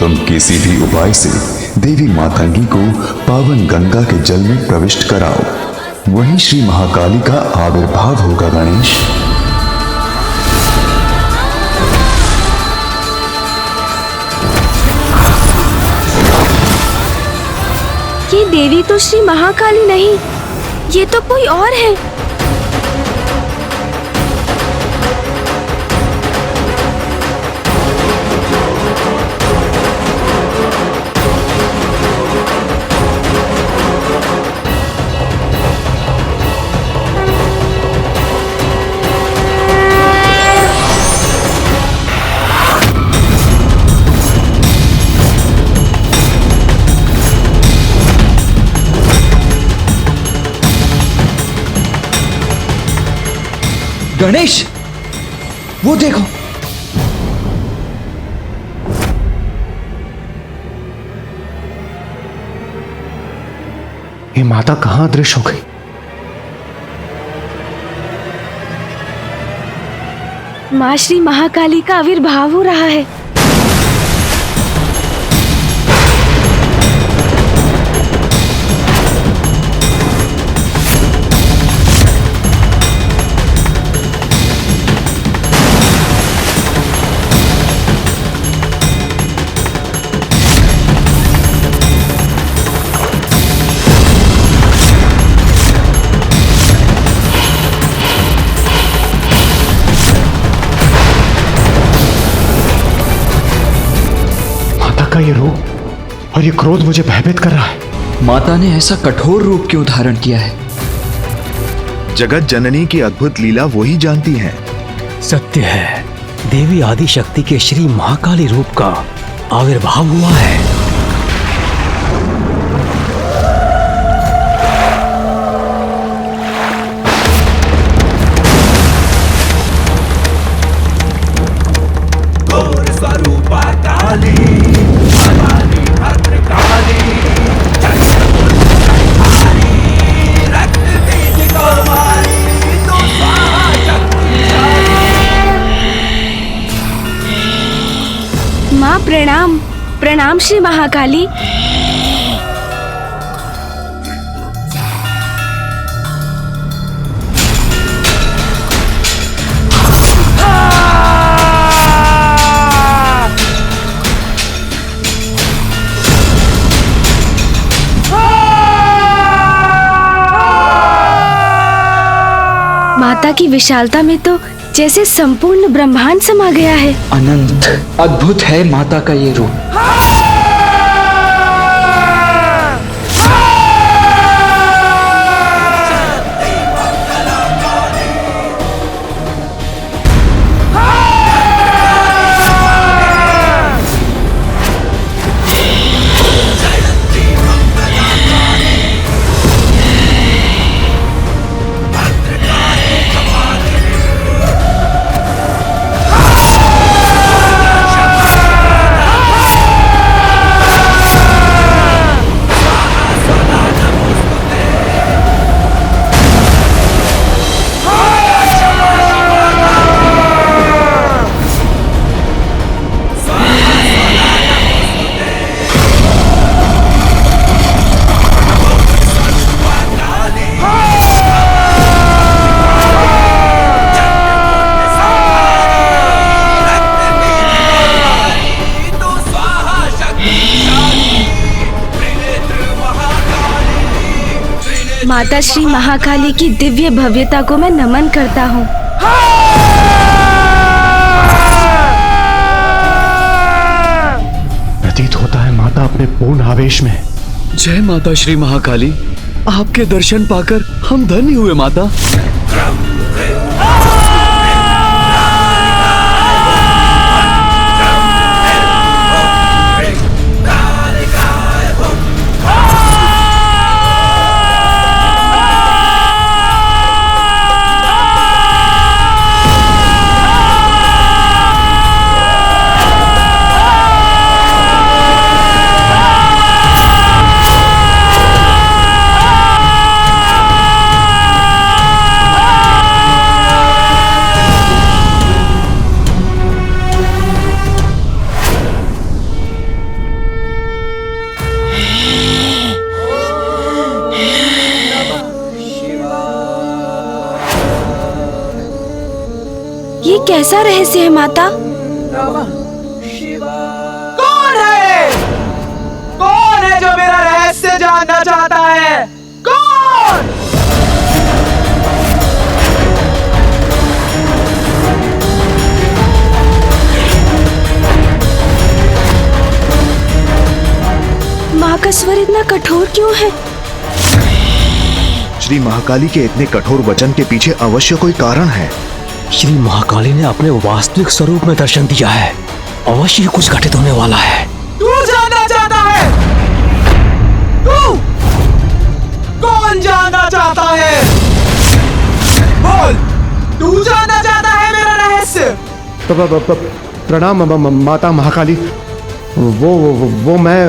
तुम किसी भी उपाय से देवी मातंगी को पावन गंगा के जल में प्रविष्ट कराओ, वहीं श्री महाकाली का आविर्भाव होगा। गणेश, ये देवी तो श्री महाकाली नहीं, ये तो कोई और है। गणेश, वो देखो। ये माता कहां अदृश्य हो गई? माँ श्री महाकाली का आविर्भाव हो रहा है। ये रूप और ये क्रोध मुझे भयभीत कर रहा है। माता ने ऐसा कठोर रूप क्यों धारण किया है? जगत जननी की अद्भुत लीला वो ही जानती हैं। सत्य है, देवी आदि शक्ति के श्री महाकाली रूप का आविर्भाव हुआ है। माँ प्रणाम, प्रणाम श्री महाकाली। माता की विशालता में तो जैसे संपूर्ण ब्रह्मांड समा गया है। अनंत अद्भुत है माता का ये रूप। माता श्री महाकाली की दिव्य भव्यता को मैं नमन करता हूँ। प्रतीत होता है माता अपने पूर्ण आवेश में। जय माता श्री महाकाली, आपके दर्शन पाकर हम धन्य हुए माता। ये कैसा रहस्य है माता? कौन है? कौन है जो मेरा रहस्य जानना चाहता है? कौन? माँ का स्वर इतना कठोर क्यों है? श्री महाकाली के इतने कठोर वचन के पीछे अवश्य कोई कारण है। श्री महाकाली ने अपने वास्तविक स्वरूप में दर्शन दिया है। अवश्य ही कुछ घटित होने वाला है। तू जानना चाहता है? तू कौन जानना चाहता है? बोल, तू जानना चाहता है मेरा रहस्य? प्रणाम माता महाकाली। वो मैं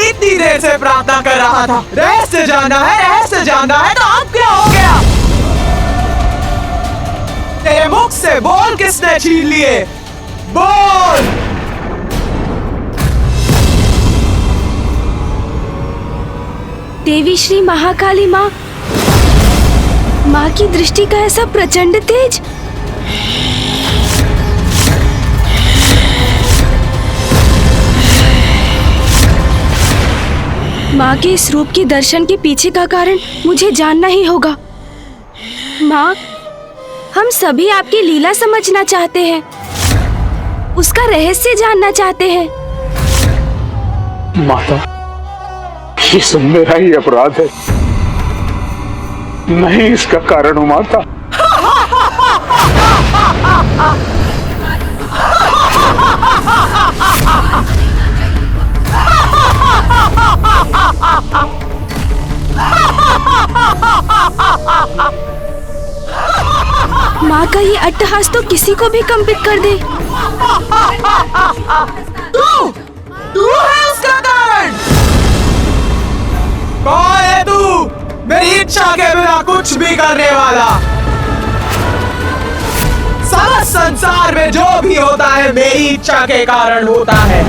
इतनी देर से प्रार्थना कर रहा था। रहस्य जानना है, रहस्य जानना है, तो अब क्या हो गया? तेरे मुख से बोल किसने छीन लिए? बोल। देवी श्री महाकाली माँ, माँ की दृष्टि का ऐसा प्रचंड तेज। माँ के इस रूप के दर्शन के पीछे का कारण मुझे जानना ही होगा। माँ, हम सभी आपकी लीला समझना चाहते हैं, उसका रहस्य जानना चाहते हैं। माता, ये सब मेरा ही अपराध है। नहीं इसका कारण हूँ माता। माँ का ये अट्टहास तो किसी को भी कंपित कर दे। तू है उसका कारण। कौन है तू? मेरी इच्छा के बिना कुछ भी करने वाला। सारा संसार में जो भी होता है मेरी इच्छा के कारण होता है।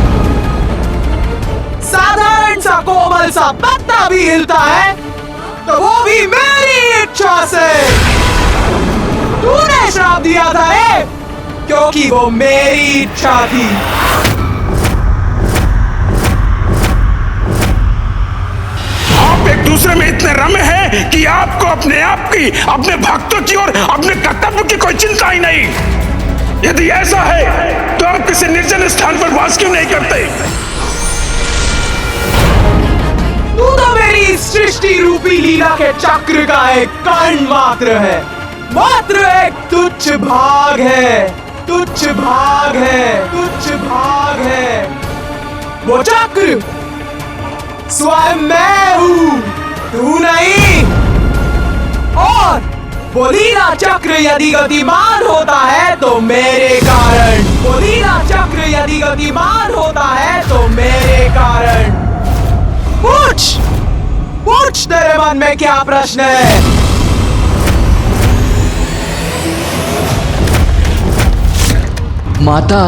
साधारण सा कोमल सा पत्ता भी हिलता है तो वो भी मेरी इच्छा से। तूने श्राप दिया था रे, क्योंकि वो मेरी इच्छा थी। आप एक दूसरे में इतने रमे हैं कि आपको अपने आप की, अपने भक्तों की और अपने कर्तव्य की कोई चिंता ही नहीं। यदि ऐसा है तो आप किसी निर्जन स्थान पर वास क्यों नहीं करते? तू तो मेरी सृष्टि रूपी लीला के चक्र का एक कण मात्र है, मात्र एक तुच्छ भाग है, तुच्छ भाग है, तुच्छ भाग है। वो चक्र स्वयं मैं हूँ, तू नहीं। और वो लीला चक्र यदि गतिमान होता है तो मेरे कारण, वो लीला चक्र यदि गतिमान होता है तो मेरे कारण। पूछ, पूछ तेरे मन में क्या प्रश्न है? माता,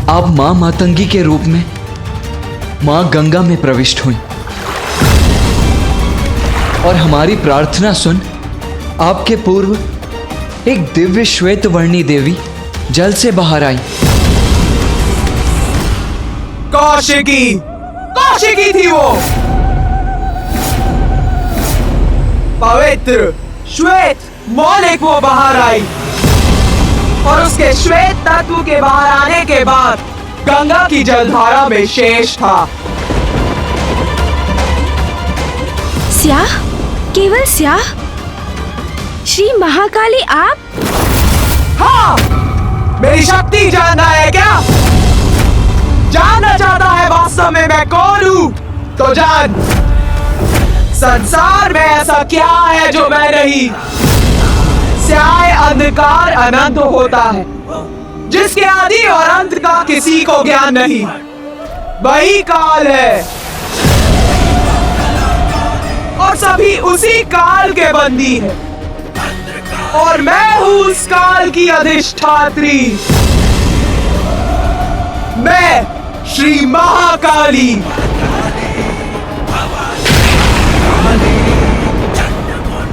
आप माँ मातंगी के रूप में माँ गंगा में प्रविष्ट हुई और हमारी प्रार्थना सुन आपके पूर्व एक दिव्य श्वेत वर्णी देवी जल से बाहर आई। कौशिकी, कौशिकी थी वो, पवित्र श्वेत मौलिक वो बाहर आई और उसके श्वेत तत्व के बाहर आने के बाद गंगा की जलधारा में शेष था। स्याह, केवल स्याह? श्री महाकाली आप? हाँ, मेरी शक्ति जानना है क्या? जानना चाहता है वास्तव में मैं कौन हूँ? तो जान, संसार में ऐसा क्या है जो मैं नहीं। स्याह अंधकार अनंत होता है, जिसके आदि और अंत का किसी को ज्ञान नहीं, वही काल है और सभी उसी काल के बंदी हैं। और मैं हूँ उस काल की अधिष्ठात्री। मैं श्री महाकाली।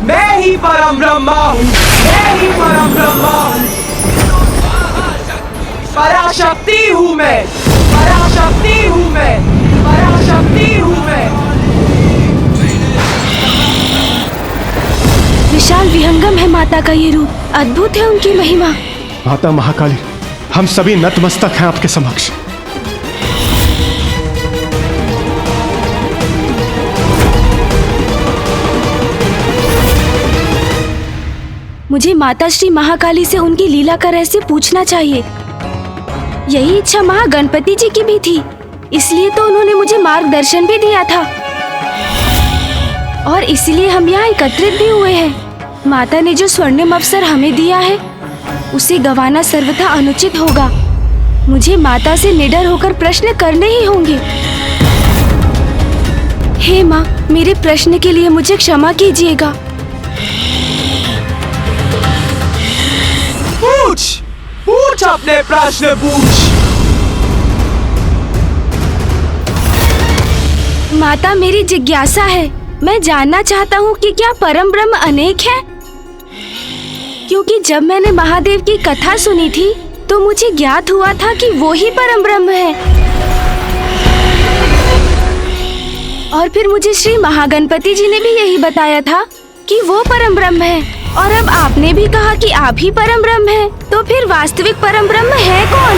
मैं ही परम ब्रह्मा हूँ। मैं ही परम ब्रह्म, पराशक्ति हूँ मैं, पराशक्ति हूँ मैं, पराशक्ति हूँ मैं। विशाल विहंगम है माता का ये रूप, अद्भुत है उनकी महिमा। माता महाकाली, हम सभी नतमस्तक हैं आपके समक्ष। मुझे माता श्री महाकाली से उनकी लीला का रहस्य पूछना चाहिए। यही इच्छा महागणपति जी की भी थी, इसलिए तो उन्होंने मुझे मार्गदर्शन भी दिया था और इसलिए हम यहाँ एकत्रित भी हुए हैं। माता ने जो स्वर्णिम अवसर हमें दिया है उसे गंवाना सर्वथा अनुचित होगा। मुझे माता से निडर होकर प्रश्न करने ही होंगे। हे माँ, मेरे प्रश्न के लिए मुझे क्षमा कीजिएगा। पूछ, पूछ अपने प्रश्न पूछ। माता, मेरी जिज्ञासा है। मैं जानना चाहता हूँ कि क्या परम ब्रह्म अनेक है? क्योंकि जब मैंने महादेव की कथा सुनी थी तो मुझे ज्ञात हुआ था कि वो ही परम ब्रह्म है। और फिर मुझे श्री महागणपति जी ने भी यही बताया था कि वो परम ब्रह्म है। और अब आपने भी कहा कि आप ही परम ब्रह्म हैं। तो फिर वास्तविक परम ब्रह्म है कौन?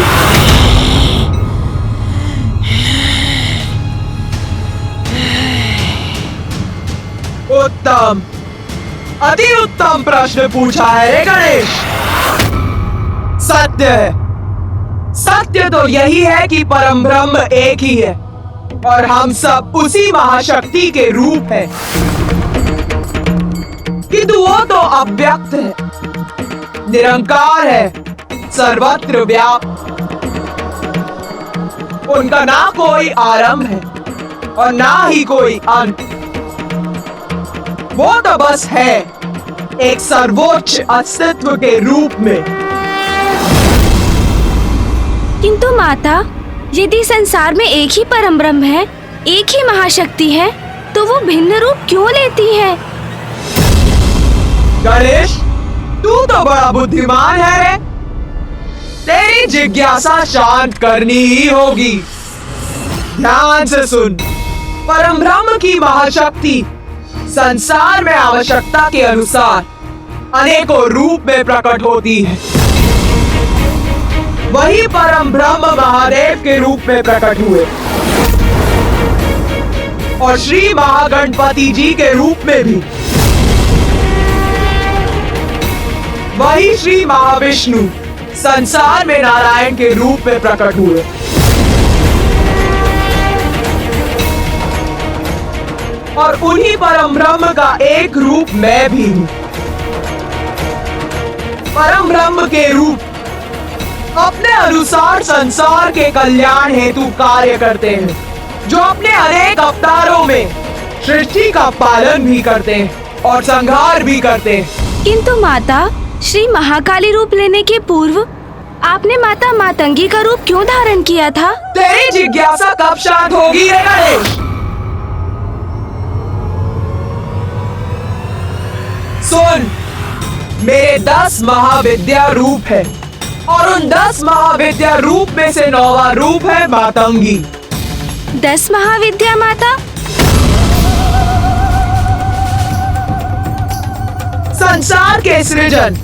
उत्तम, अति उत्तम प्रश्न पूछा है रे गणेश। सत्य है, सत्य तो यही है कि परम ब्रह्म एक ही है और हम सब उसी महाशक्ति के रूप हैं। किंतु वो तो अव्यक्त है, निरंकार है, सर्वत्र व्याप्त। उनका ना कोई आरंभ है और ना ही कोई अंत। वो तो बस है एक सर्वोच्च अस्तित्व के रूप में। किंतु माता, यदि संसार में एक ही परम ब्रह्म है, एक ही महाशक्ति है, तो वो भिन्न रूप क्यों लेती है? गणेश, तू तो बड़ा बुद्धिमान है रे। तेरी जिज्ञासा शांत करनी ही होगी। ध्यान से सुन। परम ब्रह्म की महाशक्ति संसार में आवश्यकता के अनुसार अनेकों रूप में प्रकट होती है। वही परम ब्रह्म महादेव के रूप में प्रकट हुए और श्री महागणपति जी के रूप में भी। वही श्री महाविष्णु संसार में नारायण के रूप में प्रकट हुए। और उन्हीं परम ब्रह्म का एक रूप मैं भी हूँ। परम ब्रह्म के रूप अपने अनुसार संसार के कल्याण हेतु कार्य करते हैं, जो अपने अनेक अवतारों में सृष्टि का पालन भी करते हैं और संहार भी करते हैं। किंतु माता, श्री महाकाली रूप लेने के पूर्व आपने माता मातंगी का रूप क्यों धारण किया था? तेरी जिज्ञासा कब शांत होगी रे गणेश? सुन, मेरे 10 महाविद्या रूप है और उन 10 महाविद्या रूप में से 9वां रूप है मातंगी। 10 महाविद्या माता? संसार के सृजन,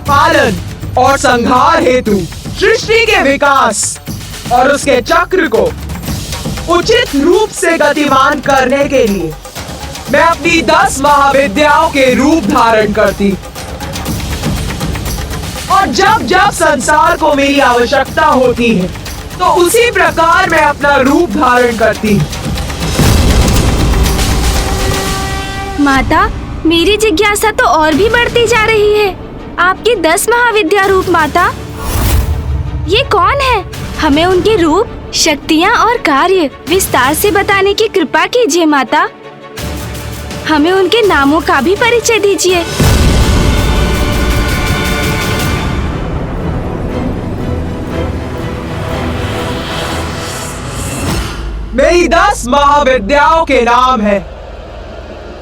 पालन और संहार हेतु सृष्टि के विकास और उसके चक्र को उचित रूप से गतिमान करने के लिए मैं अपनी 10 महाविद्याओं के रूप धारण करती। और जब जब संसार को मेरी आवश्यकता होती है तो उसी प्रकार मैं अपना रूप धारण करती। माता, मेरी जिज्ञासा तो और भी बढ़ती जा रही है। आपकी 10 महाविद्या रूप माता, ये कौन है? हमें उनके रूप, शक्तियाँ और कार्य विस्तार से बताने की कृपा कीजिए माता। हमें उनके नामों का भी परिचय दीजिए। मेरी 10 महाविद्याओं के नाम है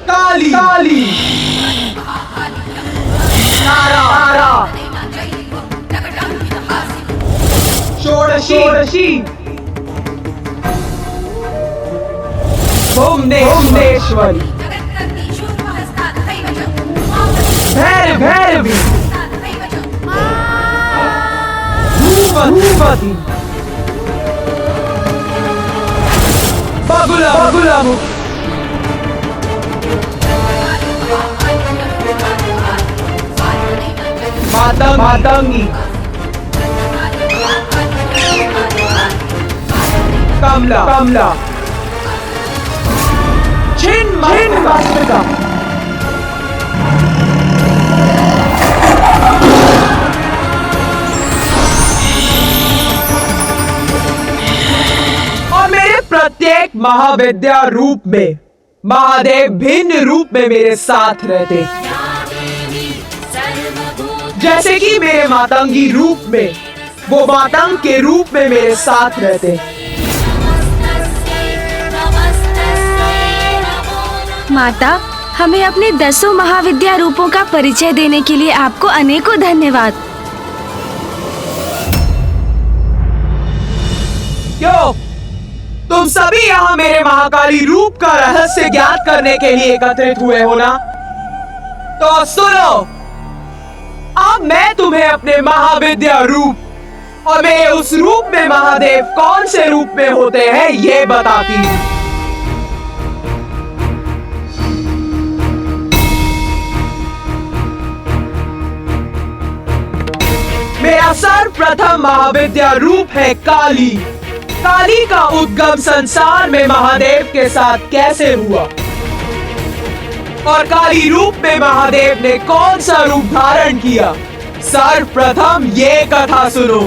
काली, काली, तारा, षोडशी भुवनेश्वरी भैरवी भूपति बगुला मातंगी कमला छिन्नमस्तिका और मेरे प्रत्येक महाविद्या रूप में महादेव भिन्न रूप में मेरे साथ रहते, जैसे कि मेरे मातंगी रूप में वो मातंग के रूप में मेरे साथ रहते। माता, हमें अपने 10 महाविद्या रूपों का परिचय देने के लिए आपको अनेकों धन्यवाद। क्यों तुम सभी यहाँ मेरे महाकाली रूप का रहस्य ज्ञात करने के लिए एकत्रित हुए हो ना? तो सुनो, अब मैं तुम्हें अपने महाविद्या रूप और मेरे उस रूप में महादेव कौन से रूप में होते हैं ये बताती हूँ। मेरा सर्वप्रथम महाविद्या रूप है काली। काली का उद्गम संसार में महादेव के साथ कैसे हुआ और काली रूप में महादेव ने कौन सा रूप धारण किया, सर्वप्रथम ये कथा सुनो।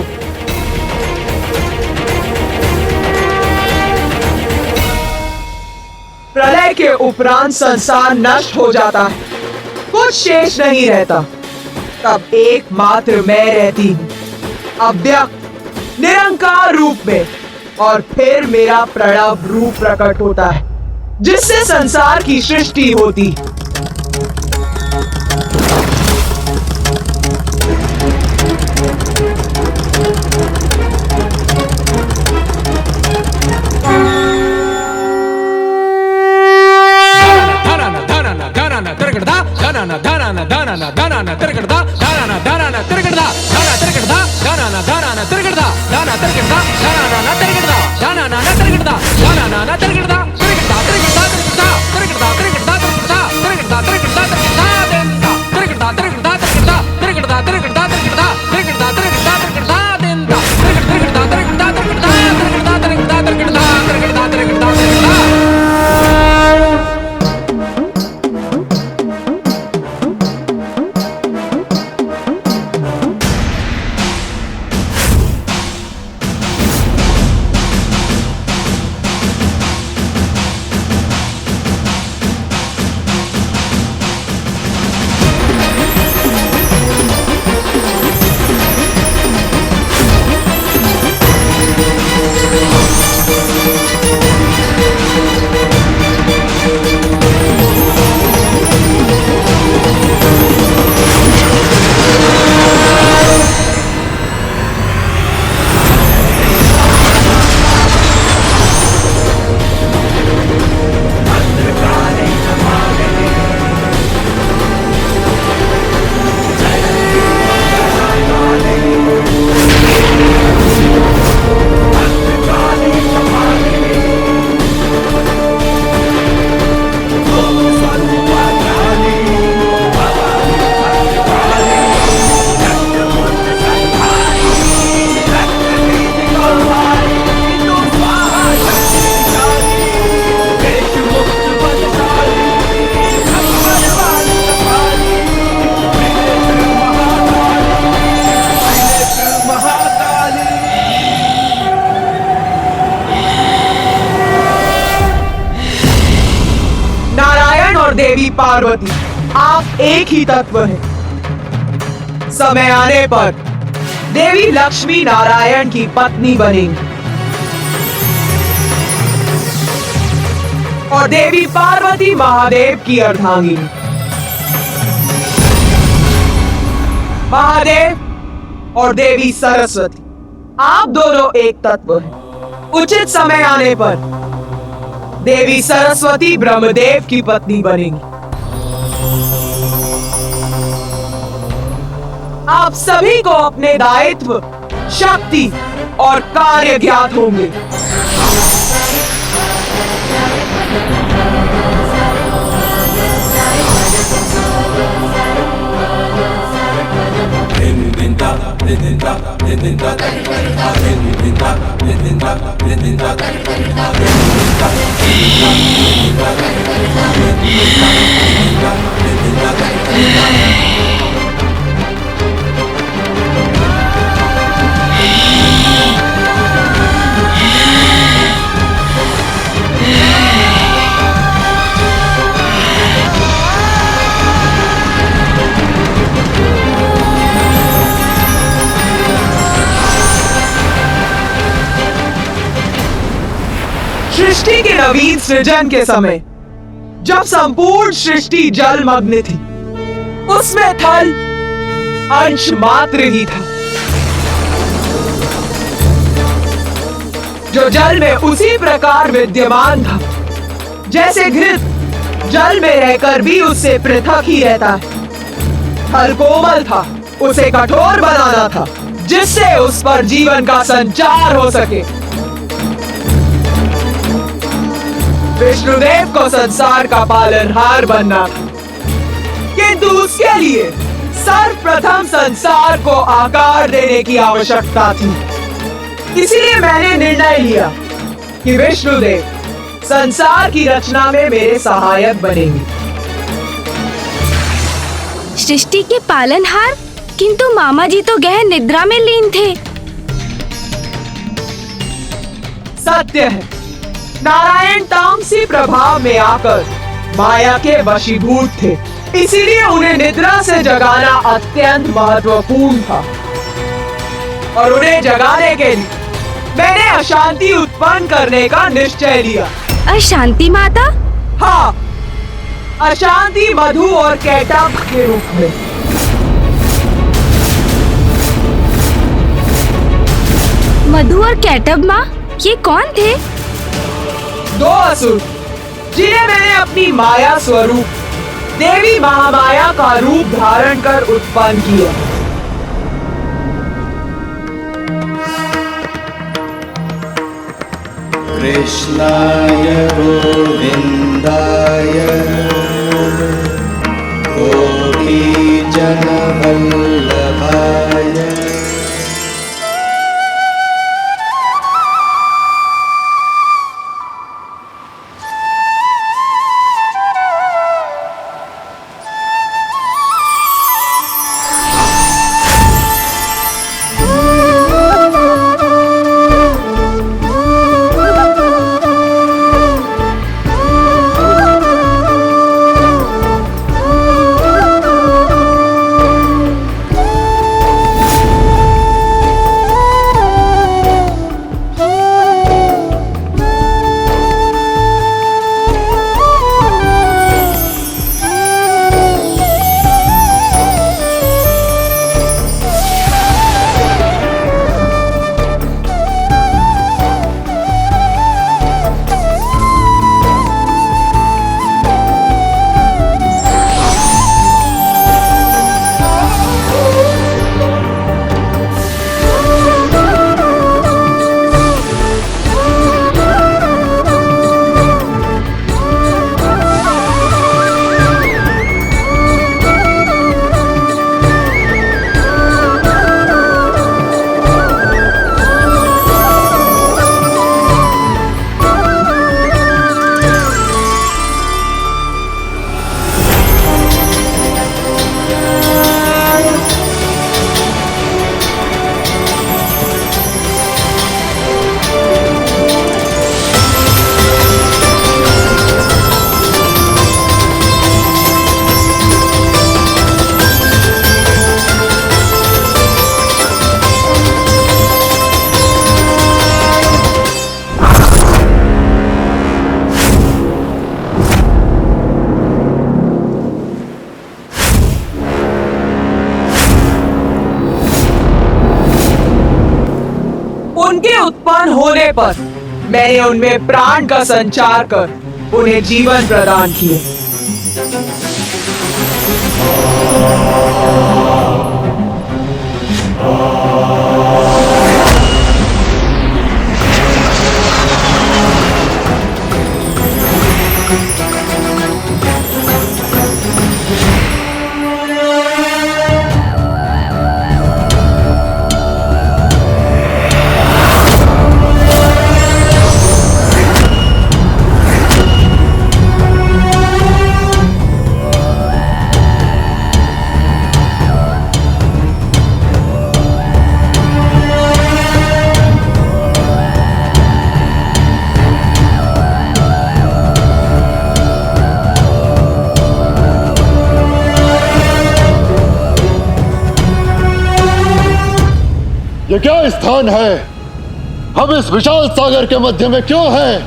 प्रलय के उपरांत संसार नष्ट हो जाता है, कुछ शेष नहीं रहता। तब एकमात्र मैं रहती हूँ, अव्यक्त निरंकार रूप में, और फिर मेरा प्रणव रूप प्रकट होता है जिससे संसार की सृष्टि होती। देवी पार्वती आप एक ही तत्व हैं। समय आने पर देवी लक्ष्मी नारायण की पत्नी बनेंगी और देवी पार्वती महादेव की अर्धांगिनी। महादेव और देवी सरस्वती आप दोनों एक तत्व हैं। उचित समय आने पर देवी सरस्वती ब्रह्मदेव की पत्नी बनेंगी। आप सभी को अपने दायित्व, शक्ति और कार्य ज्ञात होंगे। सृष्टि के नवीन सृजन के समय जब संपूर्ण सृष्टि जलमग्न थी, उसमें थल अंश मात्र ही था। जो जल में उसी प्रकार विद्यमान था जैसे घृत जल में रहकर भी उससे पृथक ही रहता है। थल कोमल था, उसे कठोर बनाना था जिससे उस पर जीवन का संचार हो सके। विष्णुदेव को संसार का पालनहार बनना था, किंतु उसके लिए सर्वप्रथम संसार को आकार देने की आवश्यकता थी। इसीलिए मैंने निर्णय लिया कि विष्णुदेव संसार की रचना में मेरे सहायक बनेंगे। सृष्टि के पालनहार? किंतु मामा जी तो गहन निद्रा में लीन थे। सत्य है, नारायण तामसी प्रभाव में आकर माया के वशीभूत थे, इसीलिए उन्हें निद्रा से जगाना अत्यंत महत्वपूर्ण था। और उन्हें जगाने के लिए मैंने अशांति उत्पन्न करने का निश्चय लिया। अशांति माता? हाँ, अशांति मधु और कैटब के रूप में। मधु और कैटब माँ, ये कौन थे? दो असुर जिन्हें मैंने अपनी माया स्वरूप देवी महामाया का रूप धारण कर उत्पन्न किया। कृष्णाय गोविन्दाय गोपीजनवल्लभाय उनके उत्पन्न होने पर मैंने उनमें प्राण का संचार कर उन्हें जीवन प्रदान किया। ये क्या स्थान है? हम इस विशाल सागर के मध्य में क्यों हैं?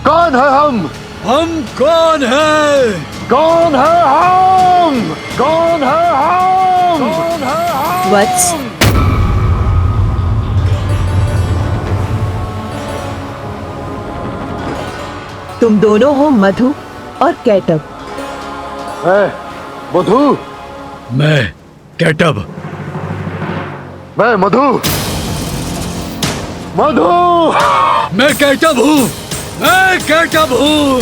कौन है हम? हम कौन है? कौन है हम? कौन है हम? कौन है हम? वत्स, तुम दोनों हो मधु और कैटब। मैं मधु। मैं कैटब। मैं मधु। मधु। मैं कैटब हूँ। मैं कैटब हूँ।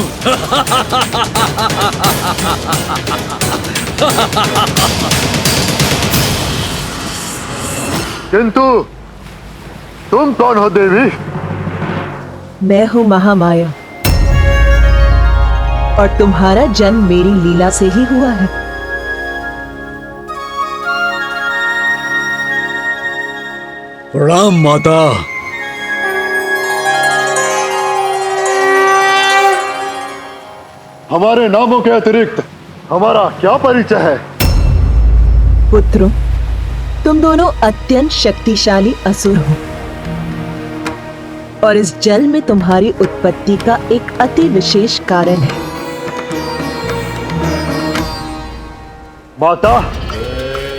किंतु तुम कौन हो देवी? मैं हूँ महामाया और तुम्हारा जन्म मेरी लीला से ही हुआ है। प्रणाम माता। हमारे नामों के अतिरिक्त हमारा क्या परिचय है? पुत्रों, तुम दोनों अत्यंत शक्तिशाली असुर हो और इस जल में तुम्हारी उत्पत्ति का एक अति विशेष कारण है। माता,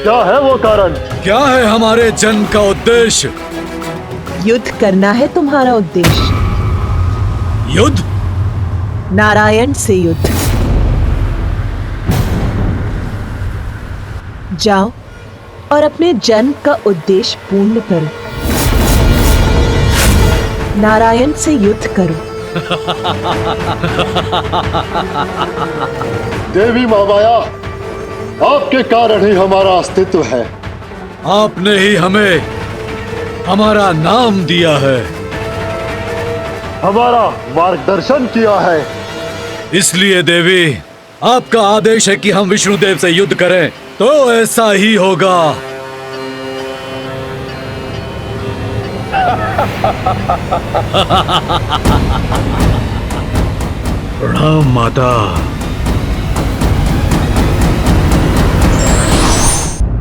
क्या है वो कारण? क्या है हमारे जन्म का उद्देश्य? युद्ध करना है तुम्हारा उद्देश्य। युद्ध? नारायण से युद्ध। जाओ और अपने जन्म का उद्देश्य पूर्ण करो। नारायण से युद्ध करो। देवी महामाया, आपके कारण ही हमारा अस्तित्व है। आपने ही हमें हमारा नाम दिया है, हमारा मार्गदर्शन किया है। इसलिए देवी, आपका आदेश है कि हम विष्णुदेव से युद्ध करें, तो ऐसा ही होगा। प्रणाम माता।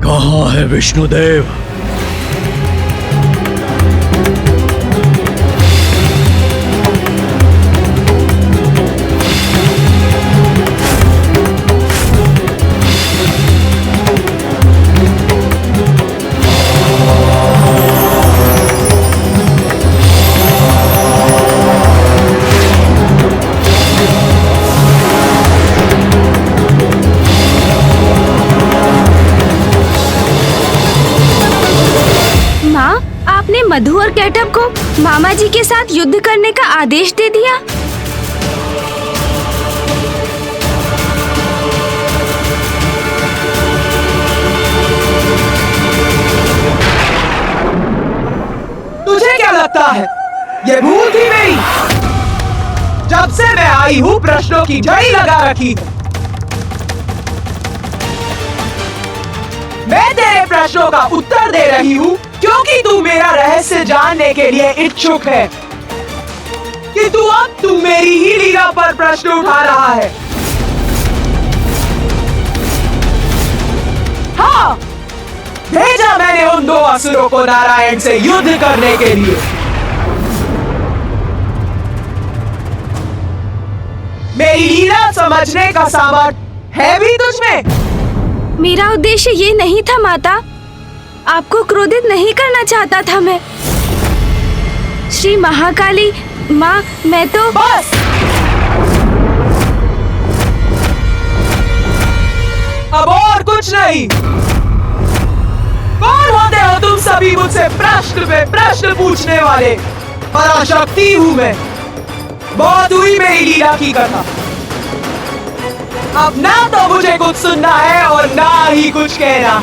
कहाँ है विष्णुदेव? मधु और कैटब को मामा जी के साथ युद्ध करने का आदेश दे दिया। तुझे क्या लगता है ये भूल थी मेरी? जब से मैं आई हूँ प्रश्नों की झड़ी लगा रखी है। मैं तेरे प्रश्नों का उत्तर दे रही हूँ क्योंकि तू मेरा रहस्य जानने के लिए इच्छुक है कि तू मेरी ही लीला पर प्रश्न उठा रहा है। हाँ, भेजा मैंने उन दो असुरों को नारायण से युद्ध करने के लिए। मेरी लीला समझने का सामर्थ्य है भी तुझमें? मेरा उद्देश्य ये नहीं था माता, आपको क्रोधित नहीं करना चाहता था मैं। श्री महाकाली माँ, मैं तो बस! अब और कुछ नहीं। कौन होते हो तुम सभी मुझसे प्रश्न पे प्रश्न पूछने वाले? पराशक्ति हूँ मैं। बहुत हुई मेरी लीला की कथा। अब ना तो मुझे कुछ सुनना है और ना ही कुछ कहना।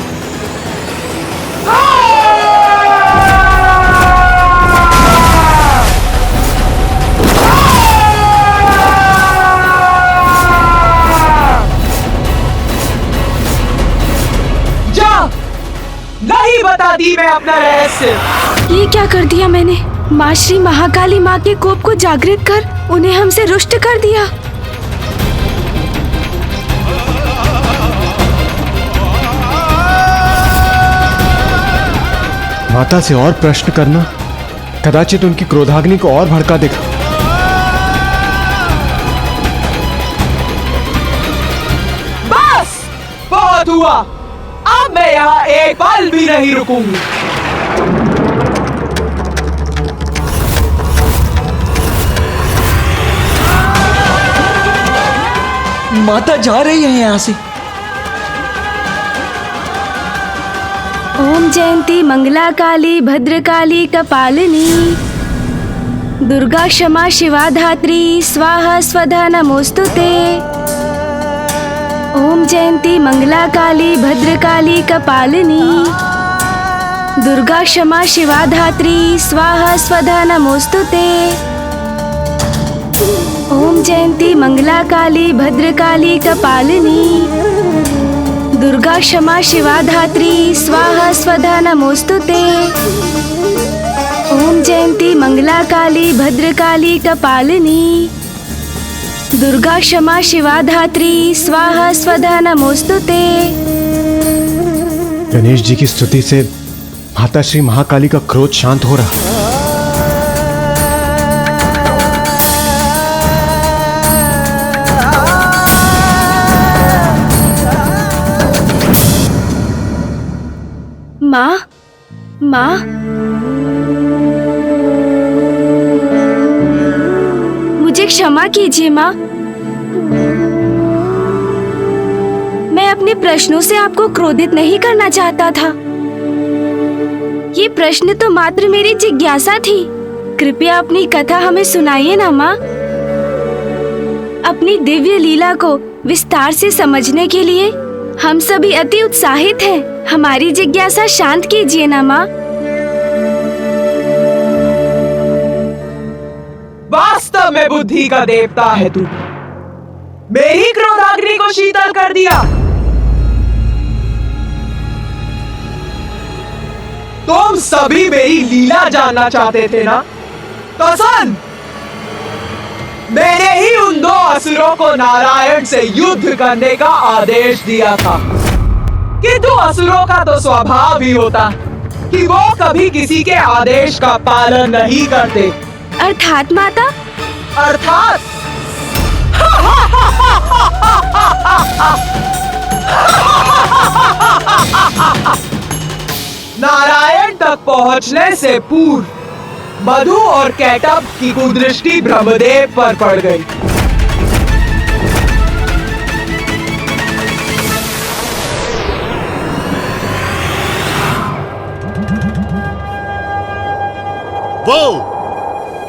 जा, नहीं बताती मैं अपना रहस्य। ये क्या कर दिया मैंने? माँ श्री महाकाली माँ के कोप को जागृत कर उन्हें हमसे रुष्ट कर दिया। माता से और प्रश्न करना कदाचित उनकी क्रोधाग्नि को और भड़का देगा। बस, बहुत हुआ। अब मैं यहाँ एक पल भी नहीं रुकूंगी। माता जा रही है यहाँ से। ओम जयंती मंगला काली भद्रकाली कपालिनी दुर्गा क्षमा शिवा धात्री स्वाहा स्वधा नमोस्तुते। ओम जयंती मंगला काली भद्रकाली कपालिनी दुर्गा क्षमा शिवा धात्री स्वाहा स्वधा नमोस्तुते। ओम जयंती मंगला काली भद्रकाली कपालिनी दुर्गा क्षमा शिवा धात्री स्वाहा स्वधा नमोस्तुते। ओम जयंती मंगला काली भद्रकाली कपालिनी दुर्गा क्षमा शिवा धात्री स्वाहा स्वधा नमोस्तुते। गणेश जी की स्तुति से माता श्री महाकाली का क्रोध शांत हो रहा। माँ, माँ, मुझे क्षमा कीजिए माँ। मैं अपने प्रश्नों से आपको क्रोधित नहीं करना चाहता था। ये प्रश्न तो मात्र मेरी जिज्ञासा थी। कृपया अपनी कथा हमें सुनाइए ना माँ। अपनी दिव्य लीला को विस्तार से समझने के लिए हम सभी अति उत्साहित हैं। हमारी जिज्ञासा शांत कीजिए ना माँ। वास्तव में बुद्धि का देवता है तू। मेरी क्रोधाग्नि को शीतल कर दिया। तुम सभी मेरी लीला जानना चाहते थे ना? तो सुन, मैंने ही उन दो असुरों को नारायण से युद्ध करने का आदेश दिया था। किंतु असुरों का तो स्वभाव ही होता कि वो कभी किसी के आदेश का पालन नहीं करते। अर्थात माता? अर्थात नारायण तक पहुंचने से पूर्व मधु और कैटब की कुदृष्टि ब्रह्मदेव पर पड़ गई।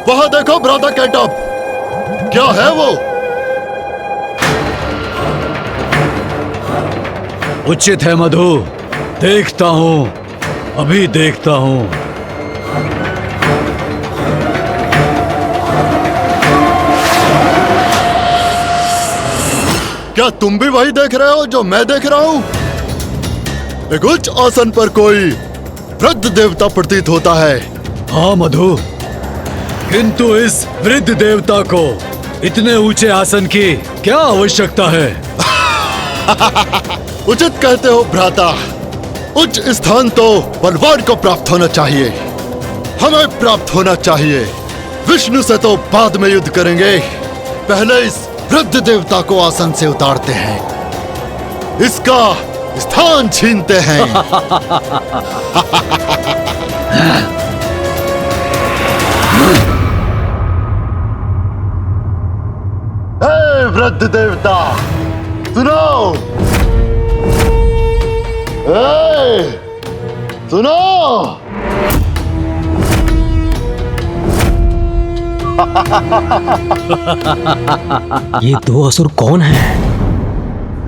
वहां देखो भ्राता कैटब, क्या है वो? उचित है मधु, देखता हूं, अभी देखता हूं। क्या तुम भी वही देख रहे हो जो मैं देख रहा हूं? एक उच्च आसन पर कोई वृद्ध देवता प्रतीत होता है। हाँ मधु, किंतु इस वृद्ध देवता को इतने ऊंचे आसन की क्या आवश्यकता है? उचित कहते हो भ्राता, उच्च स्थान तो बलवान को प्राप्त होना चाहिए, हमें प्राप्त होना चाहिए। विष्णु से तो बाद में युद्ध करेंगे, पहले इस वृद्ध देवता को आसन से उतारते हैं, इसका स्थान छीनते हैं। वृद्ध देवता सुनो। ए, सुनो। ये दो असुर कौन हैं?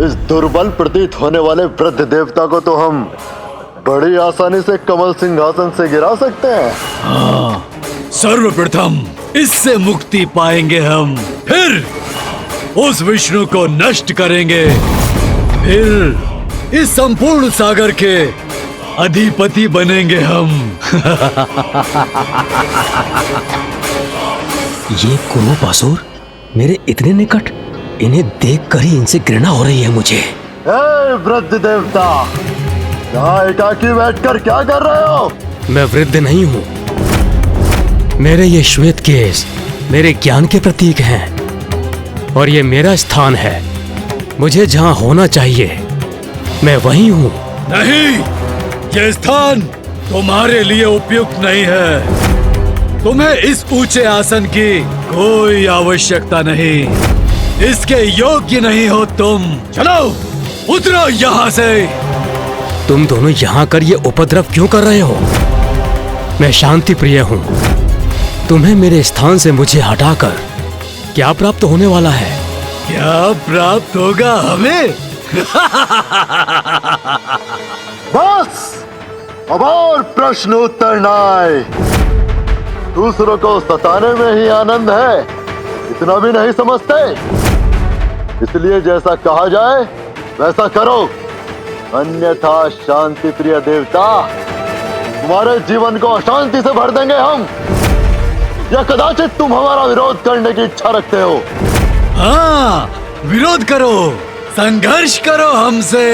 इस दुर्बल प्रतीत होने वाले वृद्ध देवता को तो हम बड़ी आसानी से कमल सिंहासन से गिरा सकते हैं। हाँ, सर्वप्रथम इससे मुक्ति पाएंगे हम, फिर उस विष्णु को नष्ट करेंगे, फिर इस संपूर्ण सागर के अधिपति बनेंगे हम। ये कुरूप असुर मेरे इतने निकट, इन्हें देखकर ही इनसे घृणा हो रही है मुझे। वृद्ध देवता, यहाँ एकाकी बैठकर क्या कर रहे हो? मैं वृद्ध नहीं हूँ। मेरे ये श्वेत केश मेरे ज्ञान के प्रतीक हैं और ये मेरा स्थान है। मुझे जहाँ होना चाहिए मैं वहीं हूँ। नहीं, ये स्थान तुम्हारे लिए उपयुक्त नहीं है। तुम्हें इस ऊंचे आसन की कोई आवश्यकता नहीं। इसके योग्य नहीं हो तुम। चलो उतरो यहाँ से। तुम दोनों यहाँ कर ये उपद्रव क्यों कर रहे हो? मैं शांति प्रिय हूँ। तुम्हें मेरे स्थान से मुझे हटाकर क्या प्राप्त होने वाला है? क्या प्राप्त होगा हमें? बस, अब और प्रश्न उत्तर न आए। दूसरों को सताने में ही आनंद है, इतना भी नहीं समझते। इसलिए जैसा कहा जाए वैसा करो, अन्यथा शांति प्रिय देवता तुम्हारे जीवन को अशांति से भर देंगे हम। या कदाचित तुम हमारा विरोध करने की इच्छा रखते हो? हाँ, विरोध करो, संघर्ष करो हमसे,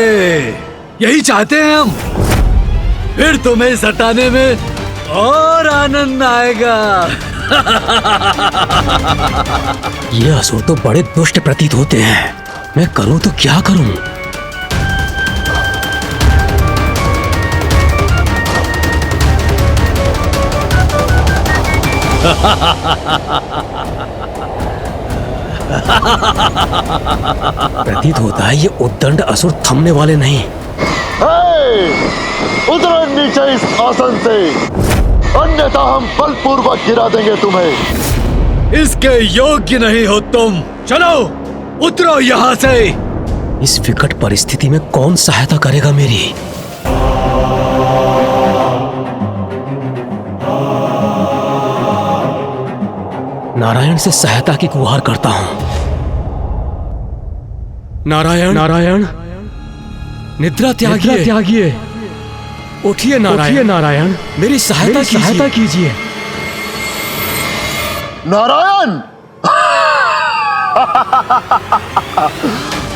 यही चाहते हैं हम। फिर तुम्हें सताने में और आनंद आएगा। ये असुर तो बड़े दुष्ट प्रतीत होते हैं। मैं करूं तो क्या करूं? प्रतीत होता है ये उद्दंड असुर थमने वाले नहीं। उतरो नीचे इस आसन से, अन्यथा हम बलपूर्वक गिरा देंगे तुम्हें। इसके योग्य नहीं हो तुम। चलो उतरो यहाँ से। इस विकट परिस्थिति में कौन सहायता करेगा मेरी? नारायण से सहायता की गुहार करता हूं। नारायण, नारायण, निद्रा त्यागिए, उठिए नारायण, नारायण, मेरी सहायता कीजिए। नारायण,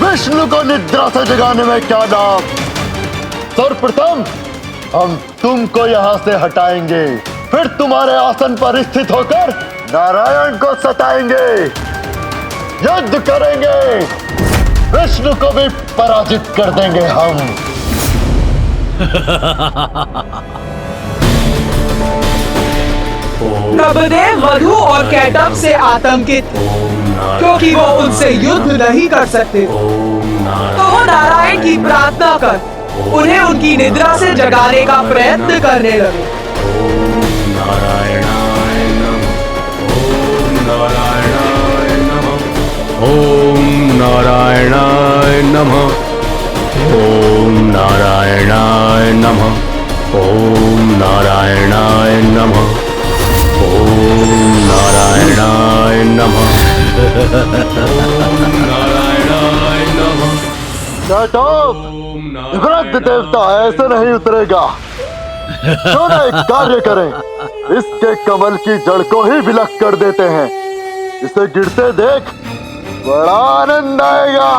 विष्णु को निद्रा से जगाने में क्या लाभ? सर्वप्रथम हम तुमको यहाँ से हटाएंगे, फिर तुम्हारे आसन पर स्थित होकर नारायण को सताएंगे, युद्ध करेंगे, विष्णु को भी पराजित कर देंगे हम। नभदेव वधु और कैटभ से आतंकित, क्योंकि वो उनसे युद्ध नहीं कर सकते, तो वो नारायण की प्रार्थना कर उन्हें उनकी निद्रा से जगाने का प्रयत्न करने लगे। ओम नारायणाय नमः। ओम नारायणाय नमः। ओम नारायणाय नमः। ओम नारायणाय नमः। ओम नारायणाय नमः। वृद्ध देवता ऐसे नहीं उतरेगा। क्यों ना एक कार्य करें, इसके कमल की जड़ को ही विलक कर देते हैं। इसे गिरते देख बड़ा आनंद आएगा।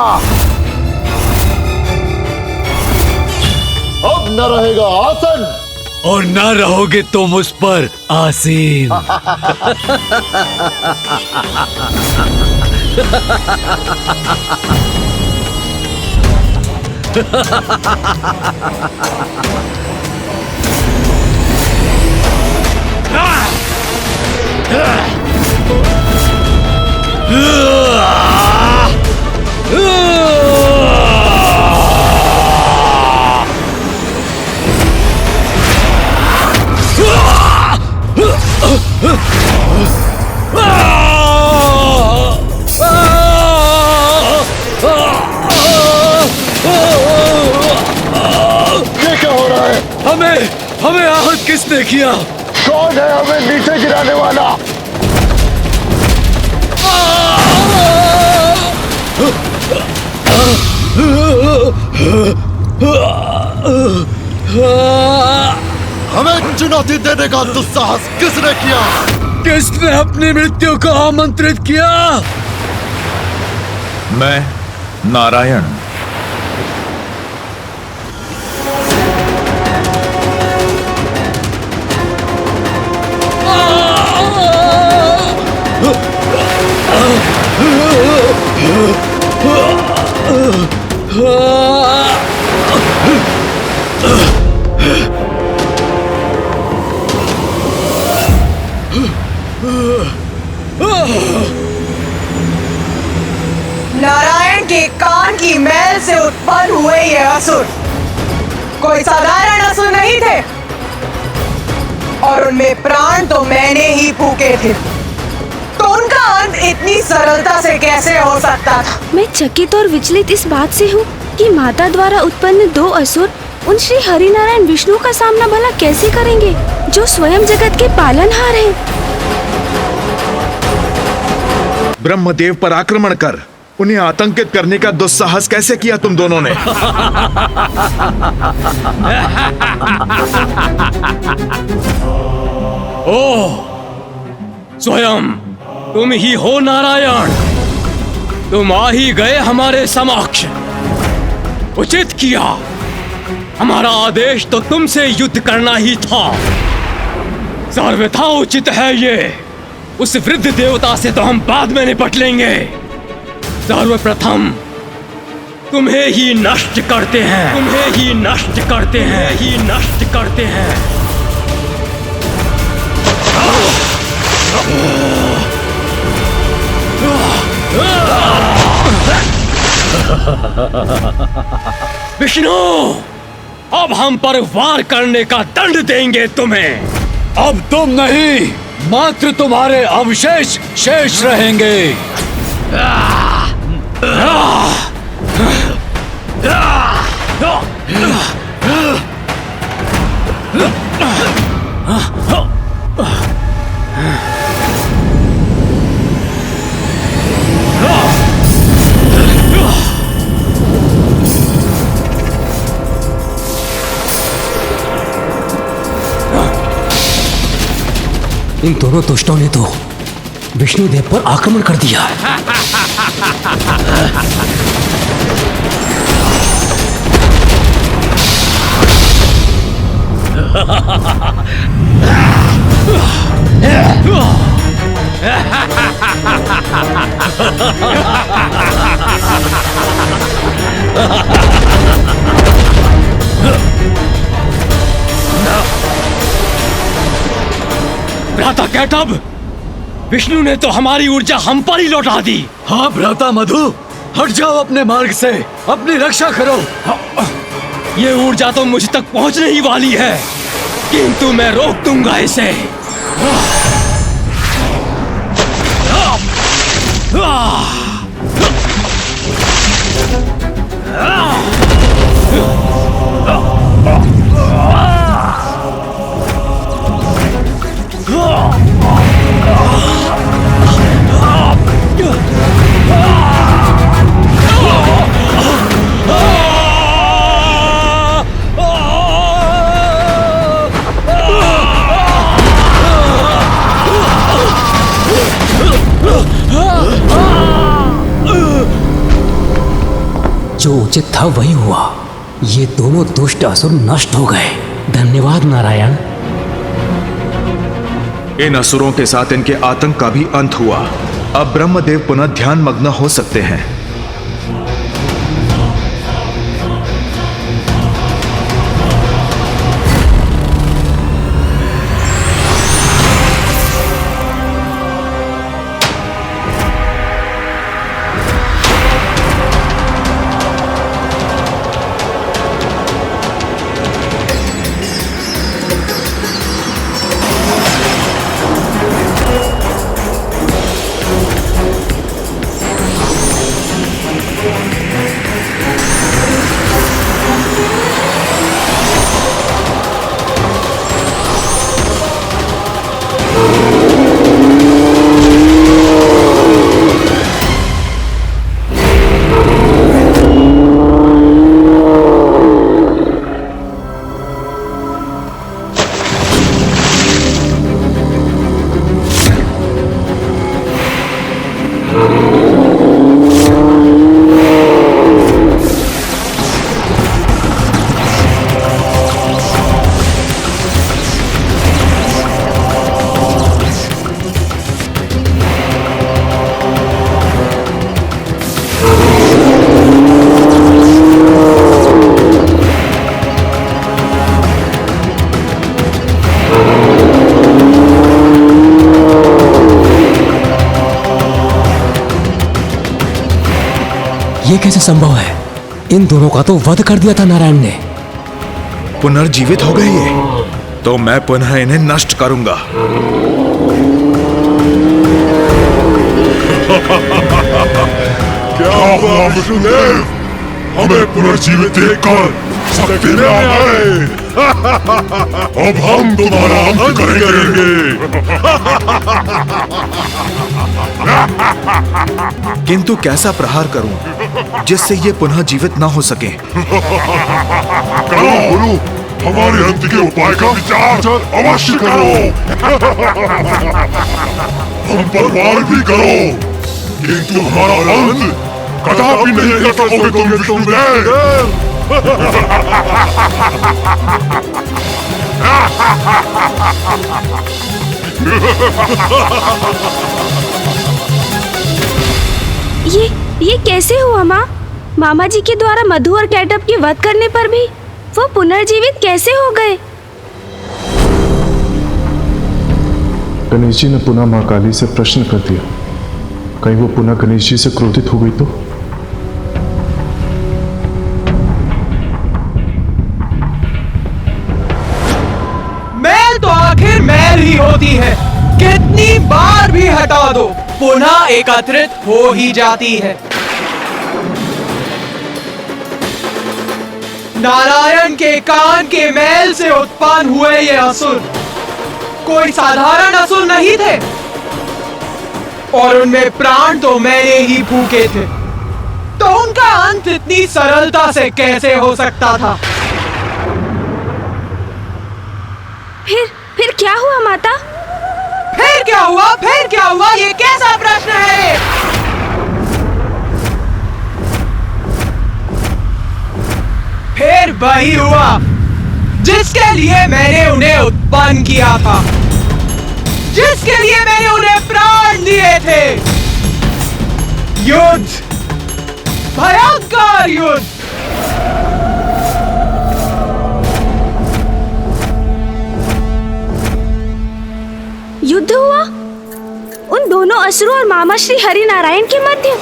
अब न रहेगा आसन और न रहोगे तुम उस पर आसीन। ये क्या हो रहा है? हमें आहत किसने किया? कौन है हमें नीचे गिराने वाला? हमें चुनौती देने का दुस्साहस किसने किया? किसने अपनी मृत्यु को आमंत्रित किया? मैं नारायण। नारायण के कान की मैल से उत्पन्न हुए ये असुर कोई साधारण असुर नहीं थे और उनमें प्राण तो मैंने ही फूके थे, तो उनका अंत इतनी सरलता से कैसे हो सकता था? मैं चकित और विचलित इस बात से हूँ कि माता द्वारा उत्पन्न दो असुर उन श्री हरिनारायण विष्णु का सामना भला कैसे करेंगे, जो स्वयं जगत के पालनहार हैं। ब्रह्मदेव पर आक्रमण कर उन्हें आतंकित करने का दुस्साहस कैसे किया तुम दोनों ने? ओह, स्वयं तुम ही हो नारायण। तुम आ ही गए हमारे समक्ष। उचित किया, हमारा आदेश तो तुमसे युद्ध करना ही था। सर्वथा उचित है ये। उस वृद्ध देवता से तो हम बाद में निपट लेंगे। सर्वप्रथम तुम्हें ही नष्ट करते हैं, तुम्हें ही नष्ट करते हैं, ही नष्ट करते हैं। विष्णु, अब हम पर वार करने का दंड देंगे तुम्हें। अब तुम नहीं, मात्र तुम्हारे अवशेष शेष रहेंगे। इन दोनों दुष्टों ने तो विष्णुदेव पर आक्रमण कर दिया। भ्राता कैटब, विष्णु ने तो हमारी ऊर्जा हम पर ही लौटा दी। हाँ भ्राता मधु, हट जाओ अपने मार्ग से, अपनी रक्षा करो। ये ऊर्जा तो मुझ तक पहुंचने ही वाली है, किंतु मैं रोक दूंगा इसे। जो उचित था वही हुआ। ये दोनों दुष्ट असुर नष्ट हो गए। धन्यवाद नारायण। इन असुरों के साथ इनके आतंक का भी अंत हुआ। अब ब्रह्मदेव पुनः ध्यान मग्न हो सकते हैं। ये कैसे संभव है? इन दोनों का तो वध कर दिया था नारायण ने। पुनर्जीवित हो गए ये, तो मैं पुनः इन्हें नष्ट करूंगा। क्या हुआ विष्णुदेव? हमें पुनर्जीवित देखकर शक्ति में आ गए। अब हम तुम्हारा अंत करेंगे। किंतु कैसा प्रहार करूं जिससे ये पुनः जीवित ना हो सके? करो गुरु, हमारे अंत के उपाय का विचार अवश्य करो। हम पर वार भी करो, किंतु हमारा अंत कदापि नहीं कर सकोगे तुम विष्णुदेव। ये कैसे हुआ माँ? मामा जी के द्वारा मधु और कैटअप के वध करने पर भी वो पुनर्जीवित कैसे हो गए? गणेश जी ने पुनः माँ काली से प्रश्न कर दिया, कहीं वो पुनः गणेश जी से क्रोधित हो गई तो? मैल तो आखिर मैल ही होती है, कितनी बार भी हटा दो पुनः एकत्रित हो ही जाती है। नारायण के कान के मैल से उत्पन्न हुए ये असुर कोई साधारण असुर नहीं थे, और उनमें प्राण तो मैंने ही फूके थे, तो उनका अंत इतनी सरलता से कैसे हो सकता था? फिर क्या हुआ माता? फिर क्या हुआ? फिर क्या हुआ? ये कैसा प्रश्न है? फिर वही हुआ जिसके लिए मैंने उन्हें उत्पन्न किया था, जिसके लिए मैंने उन्हें प्राण दिए थे। युद्ध, भयंकर युद्ध। युद्ध हुआ उन दोनों असुरों और मामा श्री हरि नारायण के मध्य।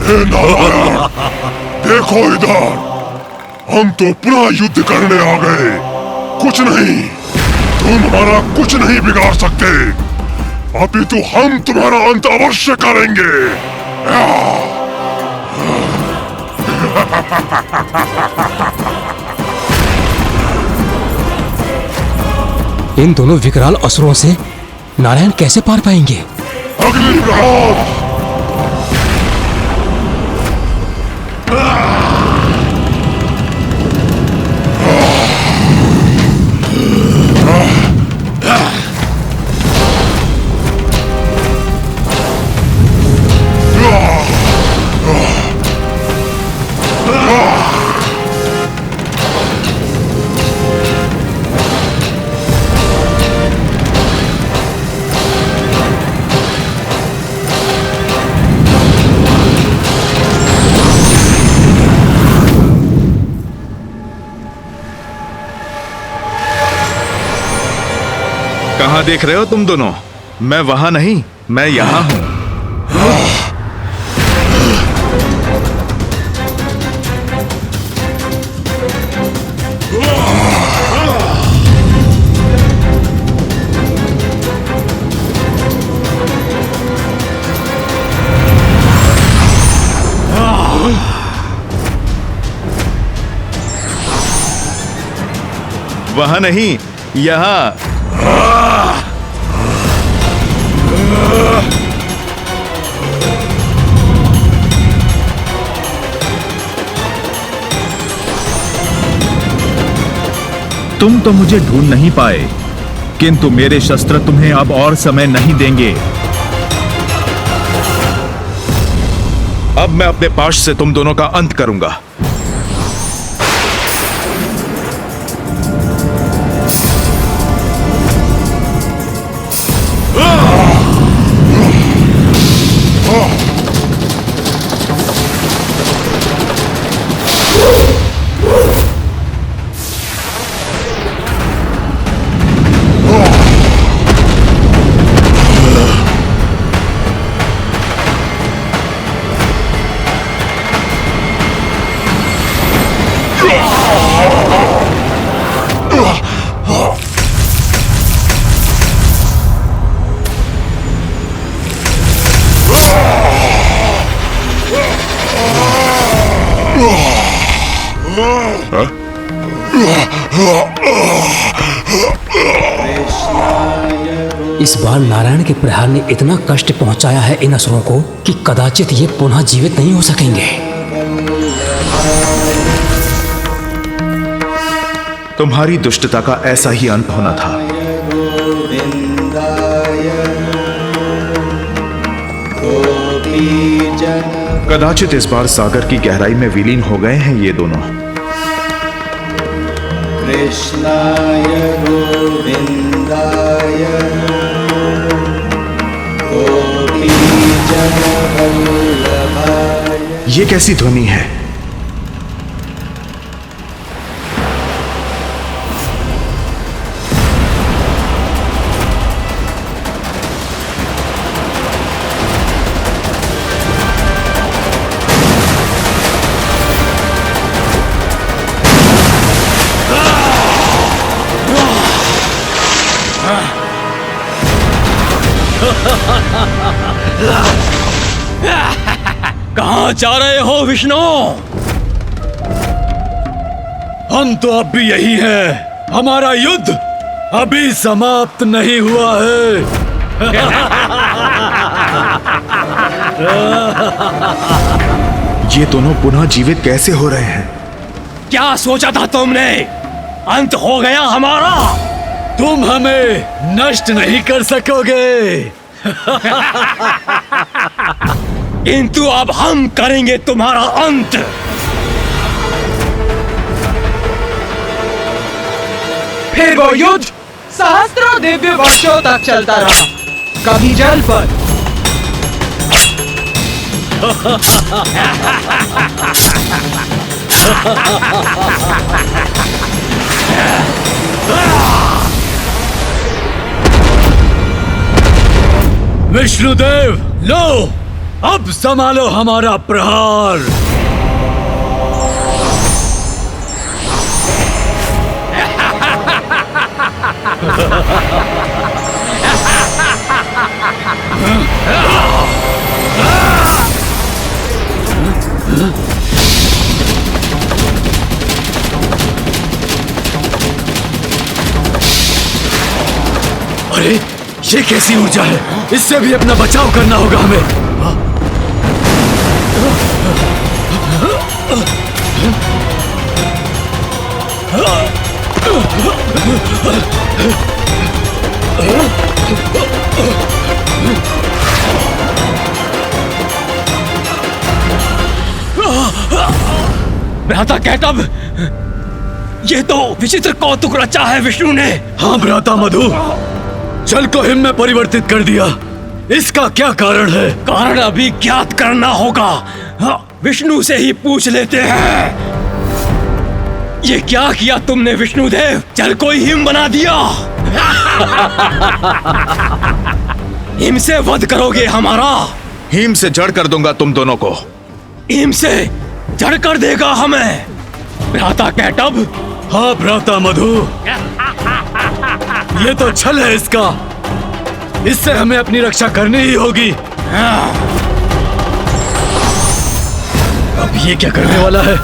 हे नारायण, देखो इधर, हम तो पुनः युद्ध करने आ गए। कुछ नहीं, तुम हमारा कुछ नहीं बिगाड़ सकते, अपितु हम तुम्हारा अंत अवश्य करेंगे। इन दोनों विकराल असुरों से नारायण कैसे पार पाएंगे? अग्नि प्रहार। कहाँ देख रहे हो तुम दोनों? मैं वहां नहीं, मैं यहां हूं। वहां नहीं, यहां। तुम तो मुझे ढूंढ नहीं पाए, किंतु मेरे शस्त्र तुम्हें अब और समय नहीं देंगे। अब अब मैं अपने पाश से तुम दोनों का अंत करूंगा। इस बार नारायण के प्रहार ने इतना कष्ट पहुंचाया है इन असुरों को कि कदाचित ये पुनः जीवित नहीं हो सकेंगे। तुम्हारी दुष्टता का ऐसा ही अंत होना था। कदाचित इस बार सागर की गहराई में विलीन हो गए हैं ये दोनों। कृष्णाय गोविंदाय गोपीजनवल्लभाय। ये कैसी ध्वनि है? कहां जा रहे हो विष्णु? हम तो अब भी यही हैं। हमारा युद्ध अभी समाप्त नहीं हुआ है। ये दोनों पुनः जीवित कैसे हो रहे हैं? क्या सोचा था तुमने? अंत हो गया हमारा। तुम हमें नष्ट नहीं कर सकोगे। किंतु अब हम करेंगे तुम्हारा अंत। फिर वो युद्ध सहस्त्रों दिव्य वर्षों तक चलता रहा, कभी जल पर विष्णुदेव, लो अब संभालो हमारा प्रहार। अरे ये कैसी ऊर्जा है? इससे भी अपना बचाव करना होगा हमें। भ्राता कैटब, ये तो विचित्र कौतुक रचा है विष्णु ने। हाँ भ्राता मधु, जल को हिम में परिवर्तित कर दिया। इसका क्या कारण है? कारण अभी ज्ञात करना होगा। विष्णु से ही पूछ लेते हैं। ये क्या किया तुमने विष्णुदेव? जल को ही हिम बना दिया। हिम से वध करोगे हमारा? हिम से जड़ कर दूंगा तुम दोनों को। हिम से जड़ कर देगा हमें भ्राता कैटब? हाँ भ्राता मधु, ये तो छल है इसका। इससे हमें अपनी रक्षा करनी ही होगी। अब ये क्या करने वाला है?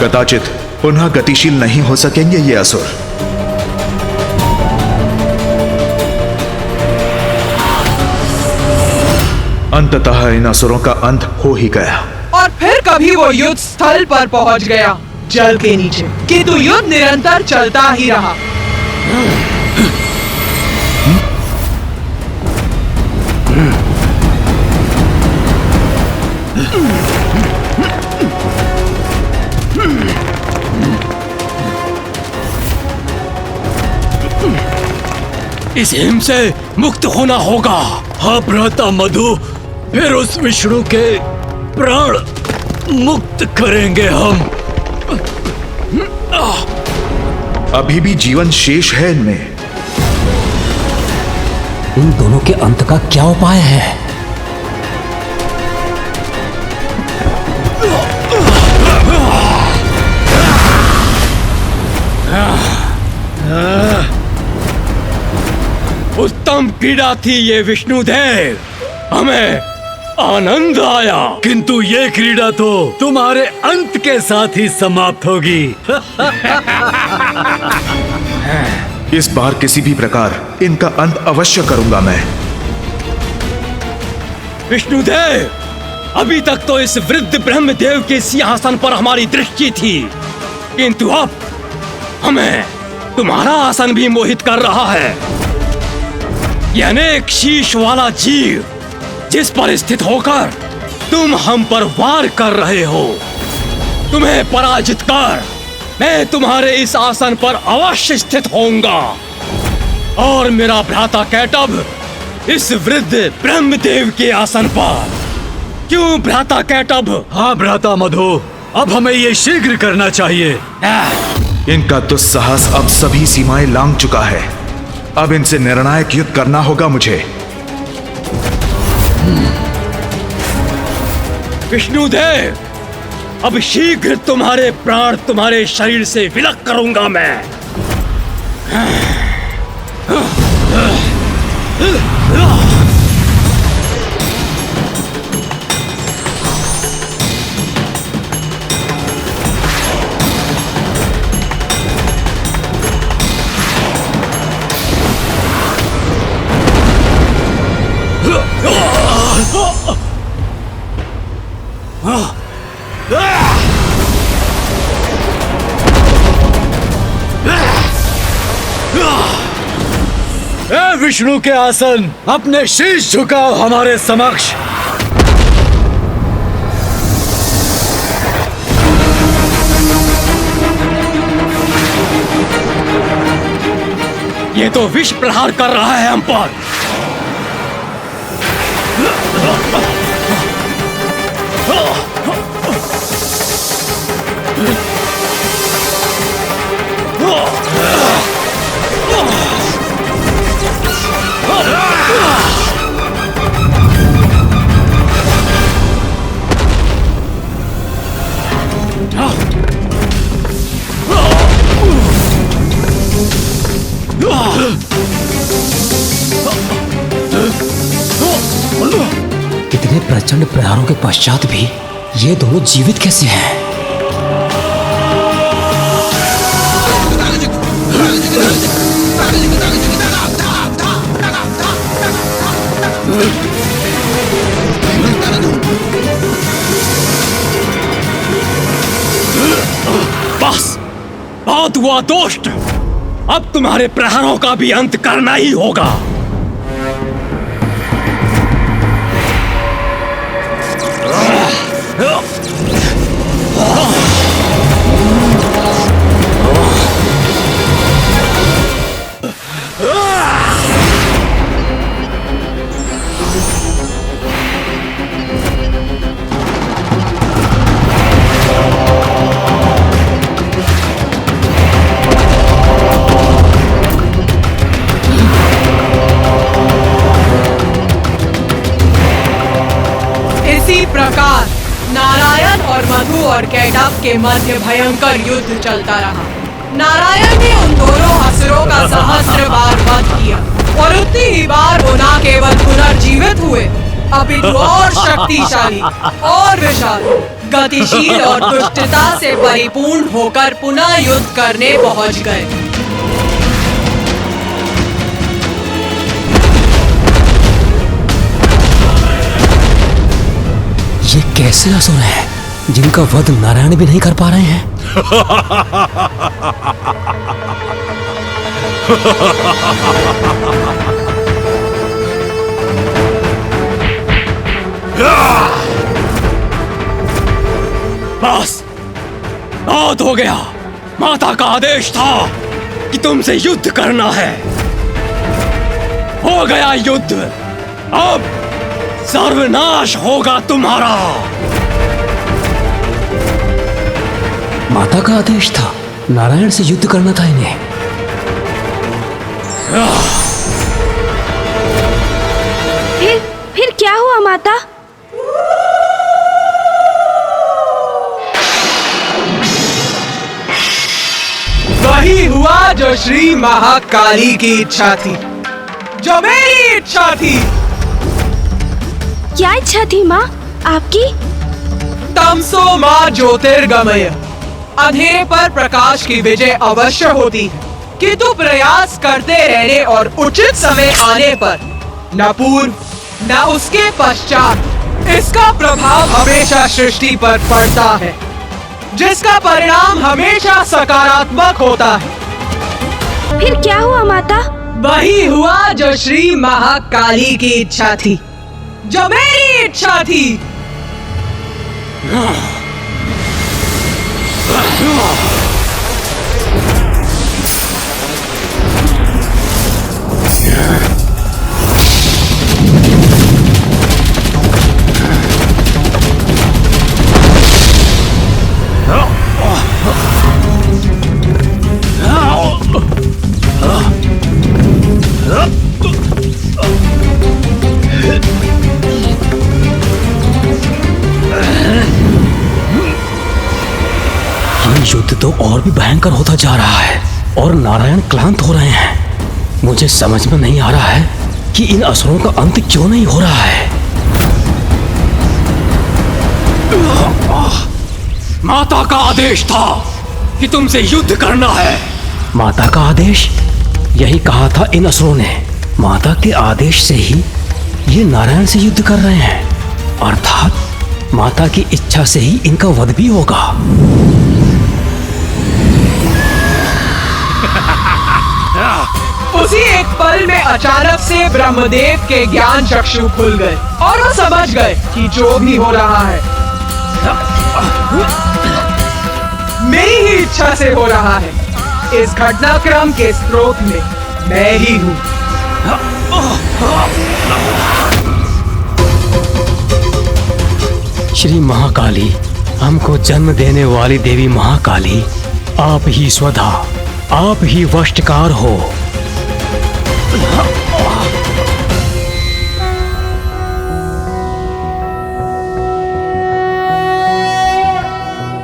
कदाचित पुनः गतिशील नहीं हो सकेंगे ये असुर। अंततः इन असुरों का अंत हो ही गया। और फिर कभी वो युद्ध स्थल पर पहुंच गया, जल के नीचे, किंतु युद्ध निरंतर चलता ही रहा। इस हिम से मुक्त होना होगा। हाँ भ्राता मधु, फिर उस विष्णु के प्राण मुक्त करेंगे हम। अभी भी जीवन शेष है इनमें। इन दोनों के अंत का क्या उपाय है? उत्तम क्रीड़ा थी ये विष्णुदेव, हमें आनंद आया। किंतु ये क्रीड़ा तो तुम्हारे अंत के साथ ही समाप्त होगी। इस बार किसी भी प्रकार इनका अंत अवश्य करूंगा मैं। विष्णुदेव, अभी तक तो इस वृद्ध ब्रह्मदेव के सिंहासन पर हमारी दृष्टि थी, किंतु अब हमें तुम्हारा आसन भी मोहित कर रहा है। यह अनेक शीश वाला जीव जिस पर स्थित होकर तुम हम पर वार कर रहे हो, तुम्हें पराजित कर मैं तुम्हारे इस आसन पर अवश्य स्थित होऊंगा। और मेरा भ्राता कैटभ इस वृद्ध ब्रह्मदेव के आसन पर। क्यों भ्राता कैटभ? हाँ भ्राता मधु, अब हमें ये शीघ्र करना चाहिए। इनका दुस्साहस अब सभी सीमाएं लांघ चुका है। अब इनसे निर्णायक युद्ध करना होगा मुझे। विष्णुदेव, अब शीघ्र तुम्हारे प्राण तुम्हारे शरीर से विलग करूंगा मैं। विष्णु के आसन, अपने शीश झुकाओ हमारे समक्ष। ये तो विष प्रहार कर रहा है हम पर। इतने प्रचंड प्रहारों के पश्चात भी ये दोनों जीवित कैसे हैं? बस, बहुत हुआ दोस्त। अब तुम्हारे प्रहारों का भी अंत करना ही होगा। इसी प्रकार नारायण और मधु और कैटभ के मध्य भयंकर युद्ध चलता रहा। नारायण ने उन दोनों असुरों का सहस्त्र बार वध किया और उतनी ही बार वो न केवल पुनर्जीवित हुए, अपितु और शक्तिशाली और विशाल गतिशील और दुष्टता से परिपूर्ण होकर पुनः युद्ध करने पहुंच गए। ये कैसे असुर हैं जिनका वध नारायण भी नहीं कर पा रहे हैं? बस बहुत हो गया। माता का आदेश था कि तुमसे युद्ध करना है। हो गया युद्ध, अब सर्वनाश होगा तुम्हारा। माता का आदेश था, नारायण से युद्ध करना था इन्हें। फिर क्या हुआ माता? वही हुआ जो श्री महाकाली की इच्छा थी, जो मेरी इच्छा थी। क्या इच्छा थी माँ आपकी? तमसो माँ ज्योतिर्गमय, अंधेरे पर प्रकाश की विजय अवश्य होती है, किंतु प्रयास करते रहने और उचित समय आने पर न पूर्व न उसके पश्चात इसका प्रभाव हमेशा सृष्टि पर पड़ता है, जिसका परिणाम हमेशा सकारात्मक होता है। फिर क्या हुआ माता? वही हुआ जो श्री महाकाली की इच्छा थी, जो मेरी इच्छा थी। युद्ध तो और भी भयंकर होता जा रहा है और नारायण क्लांत हो रहे हैं। मुझे समझ में नहीं आ रहा है कि इन असुरों का अंत क्यों नहीं हो रहा है। माता का आदेश था कि तुमसे युद्ध करना है। माता का आदेश? यही कहा था इन असुरों ने। माता के आदेश से ही ये नारायण से युद्ध कर रहे हैं, अर्थात माता की इच्छा से ही इनका वध भी होगा। उसी एक पल में अचानक से ब्रह्मदेव के ज्ञान चक्षु खुल गए और वो समझ गए कि जो भी हो रहा है मेरी ही इच्छा से हो रहा है। इस घटनाक्रम के स्रोत में मैं ही हूँ। श्री महाकाली, हमको जन्म देने वाली देवी महाकाली, आप ही स्वधा, आप ही वशकार हो।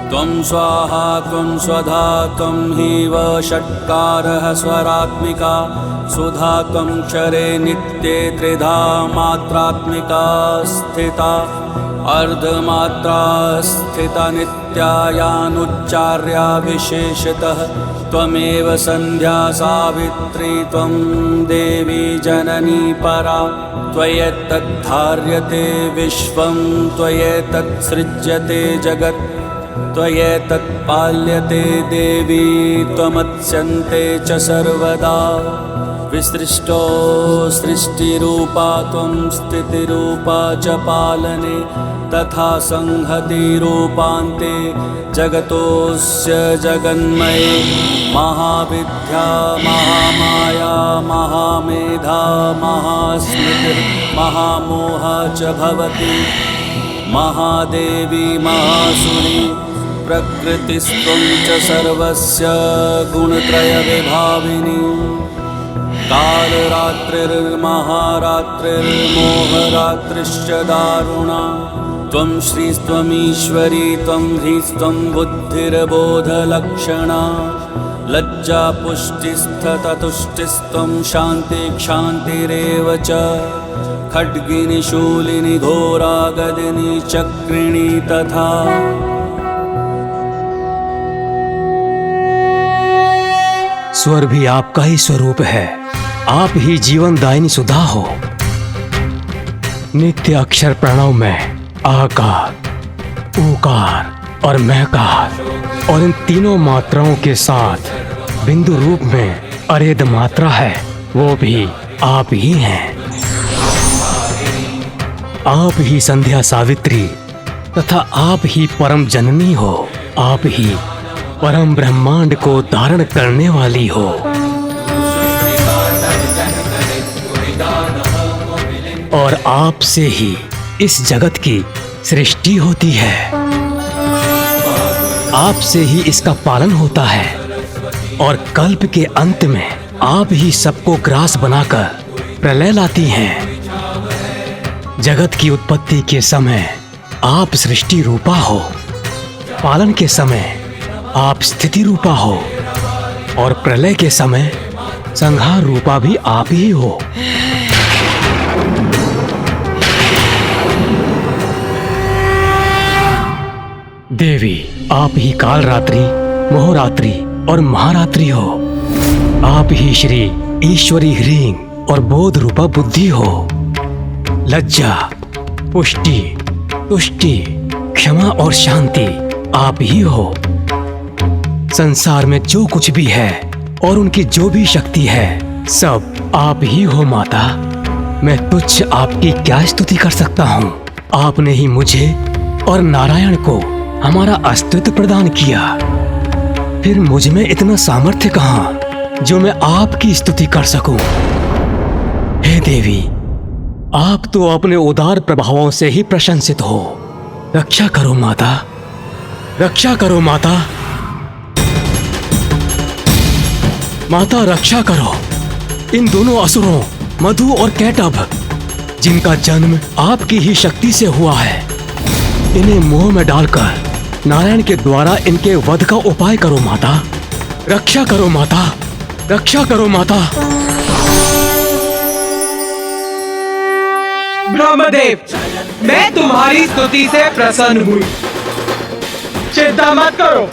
त्वं स्वाहा त्वं स्वधा त्वं हि वषट्कारः स्वरात्मिका सुधा त्वं क्षरे नित्ये त्रिधा मात्रात्मिका स्थिता अर्धमात्रा स्थिता नित्यायानुच्चार्या विशेषतः त्वमेव संध्या सावित्री त्वं देवी जननी परा त्वयैतद्धार्यते विश्वं त्वयैतत्सृज्यते जगत् त्वयैतत्पाल्यते देवी त्वमत्स्यन्ते च सर्वदा विसृष्टो सृष्टिरूपा त्वं स्थितिरूपा च पालने तथा संहतिरूपान्ते जगतोऽस्य जगन्मये महाविद्या महामाया महामेधा महास्मृतिर् महामोहा च भवति महादेवी महासुरी प्रकृतिस्त्वं च सर्वस्य गुणत्रयविभाविनी कालरात्रिर्महारात्रिर्मोहरात्रिश्च दारुणा त्वं श्रीस्त्वमीश्वरी त्वं ह्रीस्त्वं बुद्धिर्बोधलक्षणा लज्जा पुष्टिस्ततुष्टिस्त्वं शान्तिक्षान्तिरेव च खड्गिनी शूलिनी घोरा गदिनी चक्रिणी तथा स्वर भी आपका ही स्वरूप है। आप ही जीवनदायिनी सुधा हो। नित्य अक्षर प्रणव में आकार, ऊकार और महकार और इन तीनों मात्राओं के साथ बिंदु रूप में अरेद मात्रा है, वो भी आप ही हैं। आप ही संध्या सावित्री तथा आप ही परम जननी हो। आप ही परम ब्रह्मांड को धारण करने वाली हो। और आप से ही इस जगत की सृष्टि होती है। आप से ही इसका पालन होता है और कल्प के अंत में आप ही सबको ग्रास बनाकर प्रलय लाती हैं। जगत की उत्पत्ति के समय आप सृष्टि रूपा हो, पालन के समय आप स्थिति रूपा हो और प्रलय के समय संहार रूपा भी आप ही हो। देवी, आप ही काल रात्रि, मोहरात्रि और महारात्रि हो। आप ही श्री ईश्वरी ह्रीं और बोध रूपा बुद्धि हो। लज्जा, पुष्टि, तुष्टि, क्षमा और शांति आप ही हो। संसार में जो कुछ भी है और उनकी जो भी शक्ति है, सब आप ही हो माता। मैं तुच्छ आपकी क्या स्तुति कर सकता हूँ। आपने ही मुझे और नारायण को हमारा अस्तित्व प्रदान किया। फिर मुझ में इतना सामर्थ्य कहाँ जो मैं आपकी स्तुति कर सकूं। हे देवी, आप तो अपने उदार प्रभावों से ही प्रशंसित हो। रक्षा करो माता, रक्षा करो माता। माता रक्षा करो इन दोनों असुरों मधु और कैटभ, जिनका जन्म आपकी ही शक्ति से हुआ है। इन्हें मोह में डालकर नारायण के द्वारा इनके वध का उपाय करो माता। रक्षा करो माता, रक्षा करो माता। ब्रह्मदेव, मैं तुम्हारी स्तुति से प्रसन्न हुई। चिंता मत करो,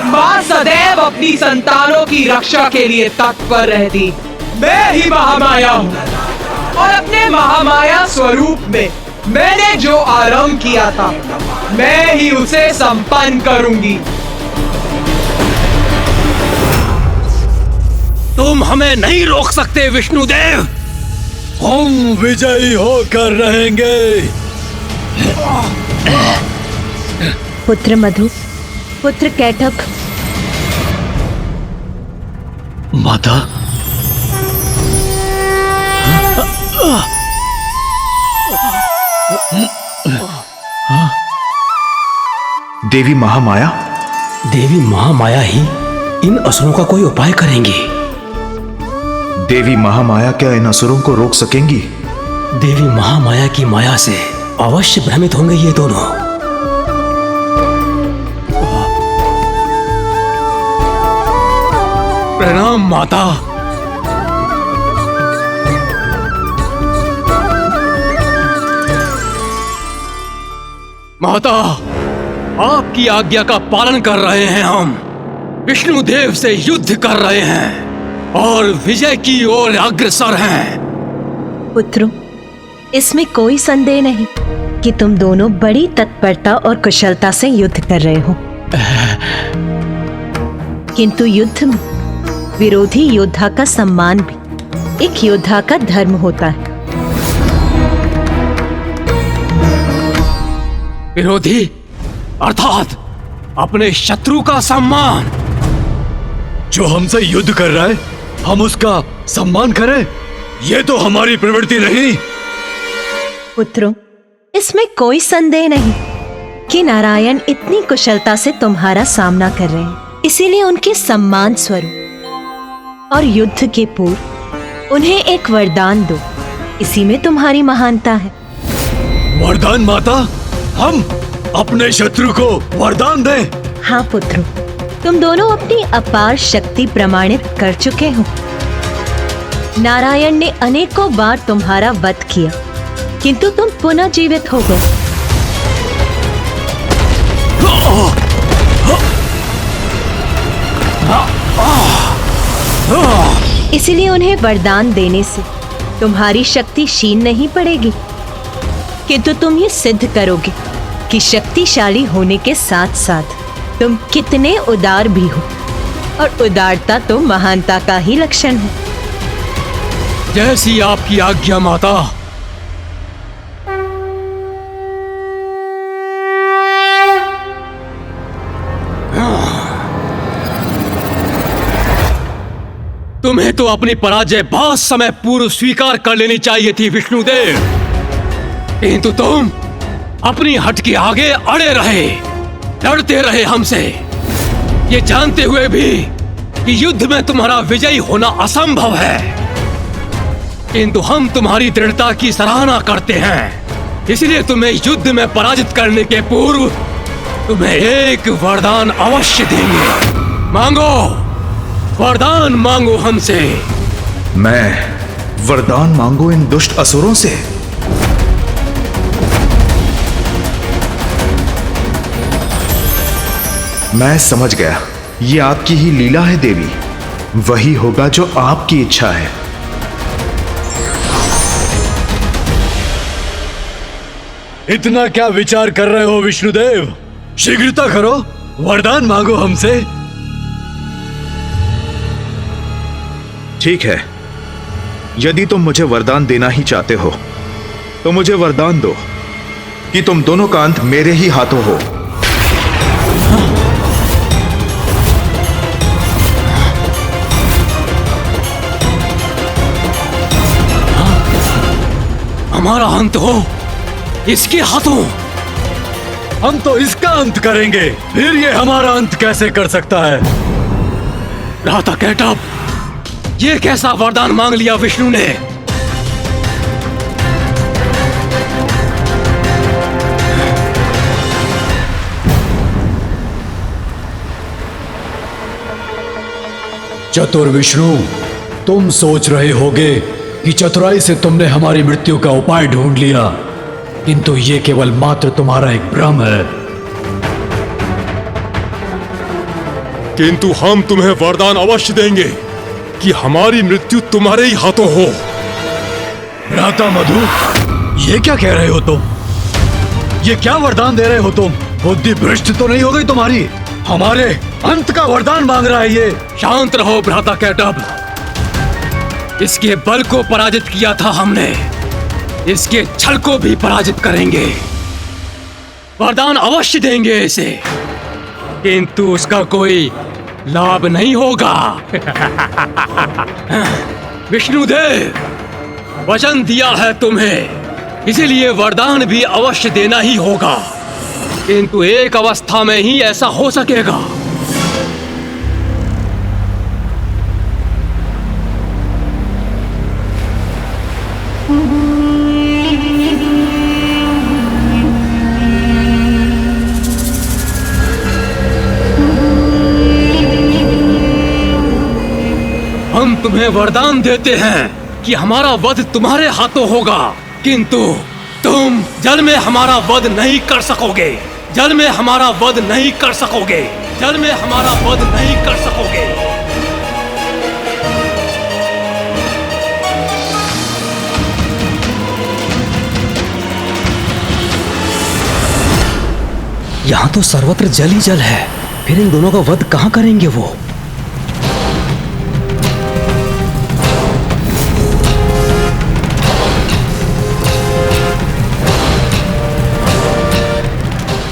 माँ सदैव अपनी संतानों की रक्षा के लिए तत्पर रहती। मैं ही महामाया हूँ और अपने महामाया स्वरूप में मैंने जो आरंभ किया था, मैं ही उसे संपन्न करूंगी। तुम हमें नहीं रोक सकते विष्णुदेव। हम विजयी होकर रहेंगे। पुत्र मधु, पुत्र कैटभ। माता, देवी महामाया? देवी महामाया ही इन असुरों का कोई उपाय करेंगी। देवी महामाया क्या इन असुरों को रोक सकेंगी? देवी महामाया की माया से अवश्य भ्रमित होंगे ये दोनों। प्रणाम माता। माता, आपकी आज्ञा का पालन कर रहे हैं हम। विष्णुदेव से युद्ध कर रहे हैं और विजय की ओर अग्रसर हैं। पुत्रों, इसमें कोई संदेह नहीं कि तुम दोनों बड़ी तत्परता और कुशलता से युद्ध कर रहे हो। किंतु युद्ध में विरोधी योद्धा का सम्मान भी एक योद्धा का धर्म होता है। विरोधी अर्थात अपने शत्रु का सम्मान। जो हमसे युद्ध कर रहा है, हम उसका सम्मान करें, ये तो हमारी प्रवृत्ति नहीं। पुत्रों, इसमें कोई संदेह नहीं कि नारायण इतनी कुशलता से तुम्हारा सामना कर रहे हैं। इसीलिए उनके सम्मान स्वरूप और युद्ध के पूर्व उन्हें एक वरदान दो। इसी में तुम्हारी महानता है। वरदान माता? हम अपने शत्रु को वरदान दें? हाँ पुत्रों, तुम दोनों अपनी अपार शक्ति प्रमाणित कर चुके हो। नारायण ने अनेकों बार तुम्हारा वध किया किंतु तुम पुनः जीवित हो गए। इसीलिए उन्हें वरदान देने से तुम्हारी शक्ति क्षीण नहीं पड़ेगी, किंतु तुम ये सिद्ध करोगे कि शक्तिशाली होने के साथ साथ तुम कितने उदार भी हो, और उदारता तो महानता का ही लक्षण है। जैसी आपकी आज्ञा माता। तुम्हें तो अपनी पराजय बहुत समय पूर्व स्वीकार कर लेनी चाहिए थी विष्णुदेव, किंतु तुम अपनी हट के आगे अड़े रहे, लड़ते रहे हमसे, ये जानते हुए भी कि युद्ध में तुम्हारा विजयी होना असंभव है। किंतु हम तुम्हारी दृढ़ता की सराहना करते हैं, इसलिए तुम्हें युद्ध में पराजित करने के पूर्व तुम्हें एक वरदान अवश्य देंगे। मांगो, वरदान मांगो हमसे। मैं वरदान मांगू इन दुष्ट असुरों से? मैं समझ गया, ये आपकी ही लीला है देवी। वही होगा जो आपकी इच्छा है। इतना क्या विचार कर रहे हो विष्णुदेव? शीघ्रता करो, वरदान मांगो हमसे। ठीक है, यदि तुम मुझे वरदान देना ही चाहते हो तो मुझे वरदान दो कि तुम दोनों का अंत मेरे ही हाथों हो। हमारा अंत हो इसके हाथों? हम तो इसका अंत करेंगे, फिर ये हमारा अंत कैसे कर सकता है? भ्राता कैटअप, ये कैसा वरदान मांग लिया विष्णु ने? चतुर विष्णु, तुम सोच रहे होगे कि चतुराई से तुमने हमारी मृत्यु का उपाय ढूंढ लिया, किंतु ये केवल मात्र तुम्हारा एक भ्रम है। किंतु हम तुम्हें वरदान अवश्य देंगे कि हमारी मृत्यु तुम्हारे ही हाथों हो। भ्राता मधु, ये क्या कह रहे हो तुम? ये क्या वरदान दे रहे हो तुम? बुद्धि भ्रष्ट तो नहीं हो गई तुम्हारी? हमारे अंत का वरदान मांग रहा है ये। शांत रहो भ्राता कैटअप, इसके बल को पराजित किया था हमने, इसके छल को भी पराजित करेंगे। वरदान अवश्य देंगे इसे, किंतु उसका कोई लाभ नहीं होगा। विष्णुदेव, वचन दिया है तुम्हें, इसीलिए वरदान भी अवश्य देना ही होगा, किंतु एक अवस्था में ही ऐसा हो सकेगा। हम तुम्हें वरदान देते हैं कि हमारा वध तुम्हारे हाथों होगा, किंतु तुम जल में हमारा वध नहीं कर सकोगे। जल में हमारा वध नहीं कर सकोगे। जल में हमारा वध नहीं कर सकोगे। यहाँ तो सर्वत्र जल ही जल है, फिर इन दोनों का वध कहाँ करेंगे वो?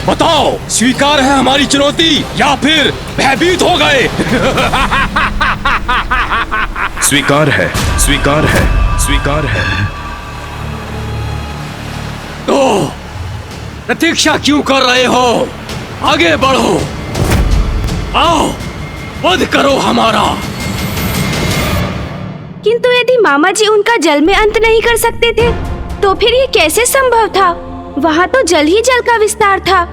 बताओ, स्वीकार है हमारी चुनौती या फिर भयभीत हो गए? स्वीकार है, स्वीकार है, स्वीकार है। तो प्रतीक्षा क्यों कर रहे हो? आगे बढ़ो, आओ वध करो हमारा। किंतु यदि मामा जी उनका जल में अंत नहीं कर सकते थे, तो फिर ये कैसे संभव था? वहाँ तो जल ही जल का विस्तार था।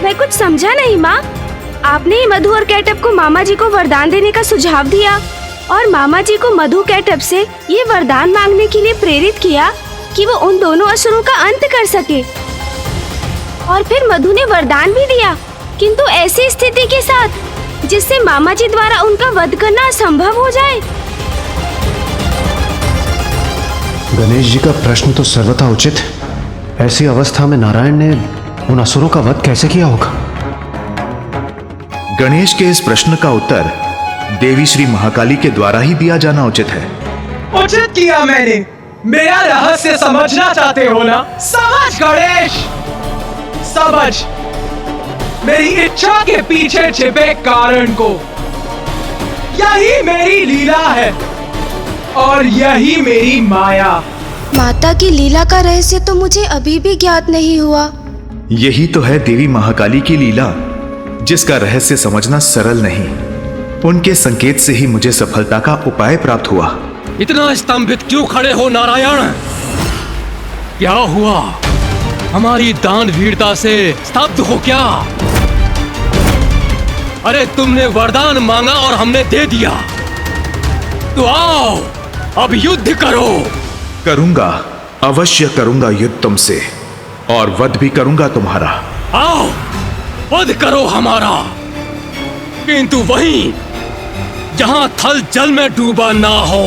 मैं कुछ समझा नहीं माँ। आपने ही मधु और कैटअप को मामा जी को वरदान देने का सुझाव दिया, और मामा जी को मधु कैटअप से ये वरदान मांगने के लिए प्रेरित किया कि वो उन दोनों असुरों का अंत कर सके। और फिर मधु ने वरदान भी दिया, किंतु ऐसी स्थिति के साथ जिससे मामा जी द्वारा उनका वध करना असंभव हो जाए। गणेश जी का प्रश्न तो सर्वथा उचित। ऐसी अवस्था में नारायण ने उन असुरों का वध कैसे किया होगा? गणेश के इस प्रश्न का उत्तर देवी श्री महाकाली के द्वारा ही दिया जाना उचित है। उचित किया मैंने। मेरा रहस्य समझना चाहते हो ना? समझ गणेश, समझ मेरी इच्छा के पीछे छिपे कारण को। यही मेरी लीला है और यही मेरी माया। माता की लीला का रहस्य तो मुझे अभी भी ज्ञात नहीं हुआ। यही तो है देवी महाकाली की लीला, जिसका रहस्य समझना सरल नहीं। उनके संकेत से ही मुझे सफलता का उपाय प्राप्त हुआ। इतना स्तंभित क्यों खड़े हो नारायण? क्या हुआ? हमारी दान वीरता से स्तब्ध हो क्या? अरे तुमने वरदान मांगा और हमने दे दिया, तो आओ अब युद्ध करो। करूंगा, अवश्य करूंगा युद्ध तुमसे, और वध भी करूंगा तुम्हारा। आओ वध करो हमारा, किंतु वहीं जहां थल जल में डूबा ना हो।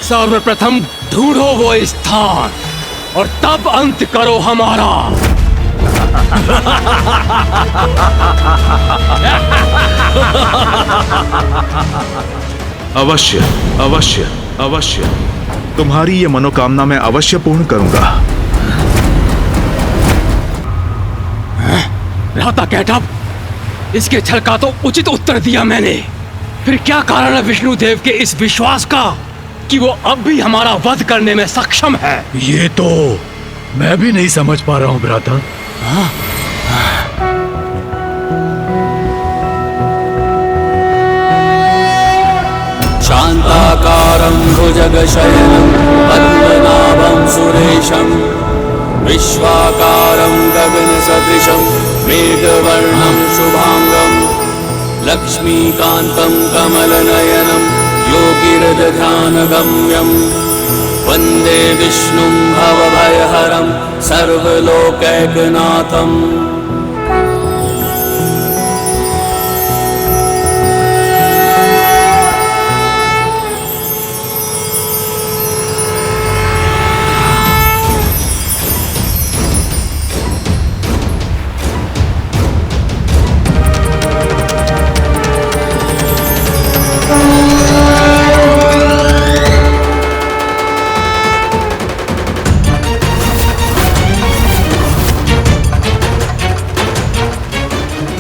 सर्वप्रथम ढूंढो वो स्थान और तब अंत करो हमारा। अवश्य अवश्य अवश्य, तुम्हारी ये मनोकामना मैं अवश्य पूर्ण करूंगा। राता कैटअप, इसके छल का तो उचित उत्तर दिया मैंने। फिर क्या कारण है विष्णु देव के इस विश्वास का कि वो अब भी हमारा वध करने में सक्षम है? ये तो मैं भी नहीं समझ पा रहा हूँ भ्राता। शांताकारं भुजगशयनं पद्मनाभं सुरेशं विश्वाकारं गगनसदृशं मेघवर्णं शुभांगं लक्ष्मीकान्तं कमलनयनं योगिरध्यानगम्यं वन्दे विष्णुं भवभयहरं सर्वलोकैकनाथम्।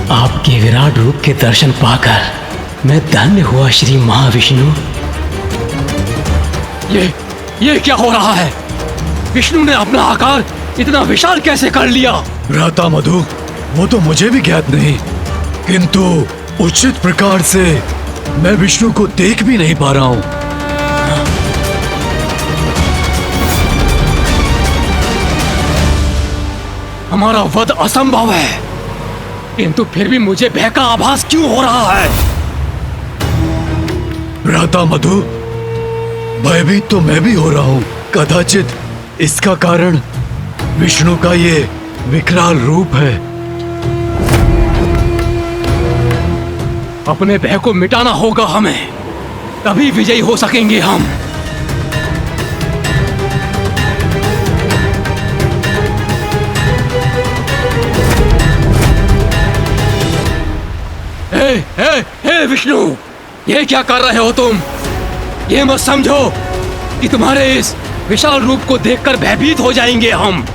आपके विराट रूप के दर्शन पाकर मैं धन्य हुआ श्री महाविष्णु। ये क्या हो रहा है? विष्णु ने अपना आकार इतना विशाल कैसे कर लिया? भ्राता मधु, वो तो मुझे भी ज्ञात नहीं, किंतु उचित प्रकार से मैं विष्णु को देख भी नहीं पा रहा हूँ। हमारा वध असंभव है, किंतु फिर भी मुझे भय का आभास क्यों हो रहा है? भ्राता मधु, भयभीत तो मैं भी हो रहा हूँ। कदाचित इसका कारण विष्णु का ये विकराल रूप है। अपने भय को मिटाना होगा हमें, तभी विजयी हो सकेंगे हम। हे विष्णु, ये क्या कर रहे हो तुम? ये मत समझो कि तुम्हारे इस विशाल रूप को देखकर भयभीत हो जाएंगे हम।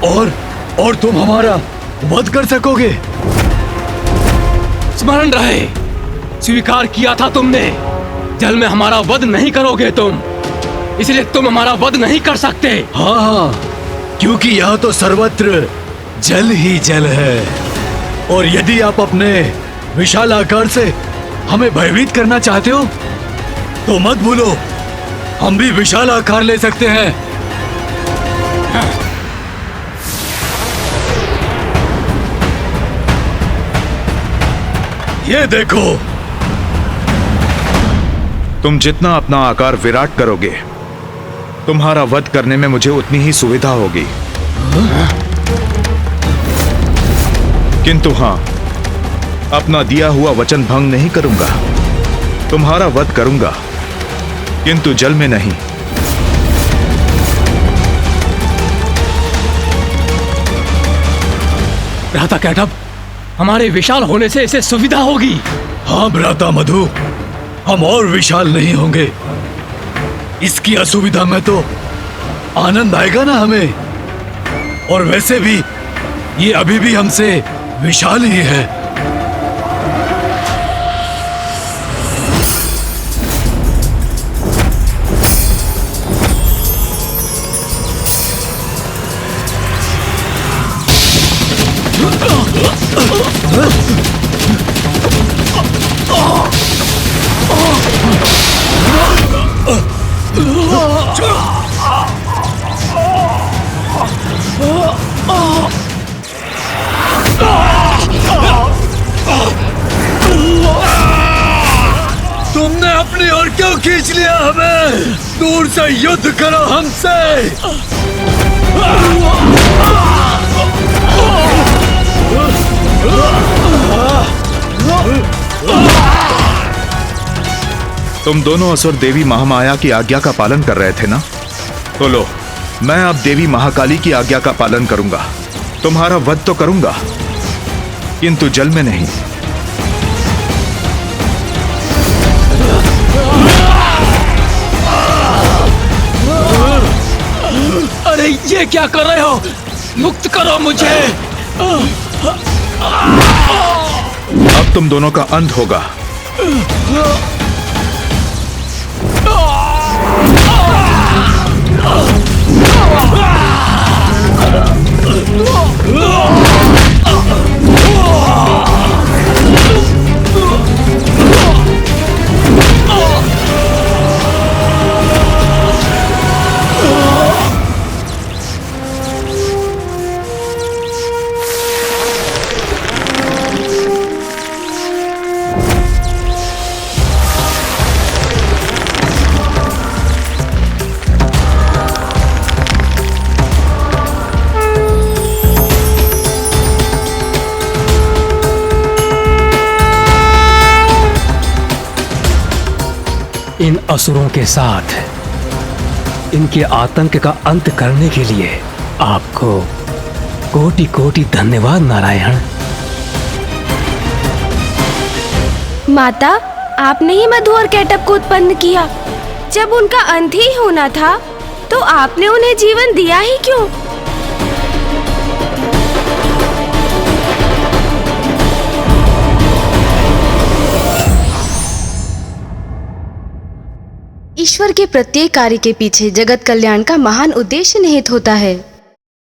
और तुम हमारा वध कर सकोगे? स्मरण रहे, स्वीकार किया था तुमने, जल में हमारा वध नहीं करोगे तुम, इसलिए तुम हमारा वध नहीं कर सकते। हाँ, क्योंकि यहाँ तो सर्वत्र जल ही जल है, और यदि आप अपने विशाल आकार से हमें भयभीत करना चाहते हो तो मत भूलो, हम भी विशाल आकार ले सकते हैं। ये देखो। तुम जितना अपना आकार विराट करोगे, तुम्हारा वध करने में मुझे उतनी ही सुविधा होगी। किंतु हां, अपना दिया हुआ वचन भंग नहीं करूंगा। तुम्हारा वध करूंगा, किंतु जल में नहीं। भ्राता कैटअप, हमारे विशाल होने से इसे सुविधा होगी। हाँ भ्राता मधु, हम और विशाल नहीं होंगे। इसकी असुविधा में तो आनंद आएगा ना हमें। और वैसे भी ये अभी भी हमसे विशाल ही है। तुमने अपनी ओर क्यों खींच लिया हमें? दूर से युद्ध करो हमसे। तुम दोनों असुर देवी महामाया की आज्ञा का पालन कर रहे थे ना? तो लो, मैं अब देवी महाकाली की आज्ञा का पालन करूंगा। तुम्हारा वध तो करूंगा, किंतु जल में नहीं। अरे ये क्या कर रहे हो? मुक्त करो मुझे। अब तुम दोनों का अंत होगा। इन असुरों के साथ इनके आतंक का अंत करने के लिए आपको कोटि कोटि धन्यवाद नारायण। माता, आपने ही मधु और कैटअप को उत्पन्न किया। जब उनका अंत ही होना था, तो आपने उन्हें जीवन दिया ही क्यों? ईश्वर के प्रत्येक कार्य के पीछे जगत कल्याण का महान उद्देश्य निहित होता है।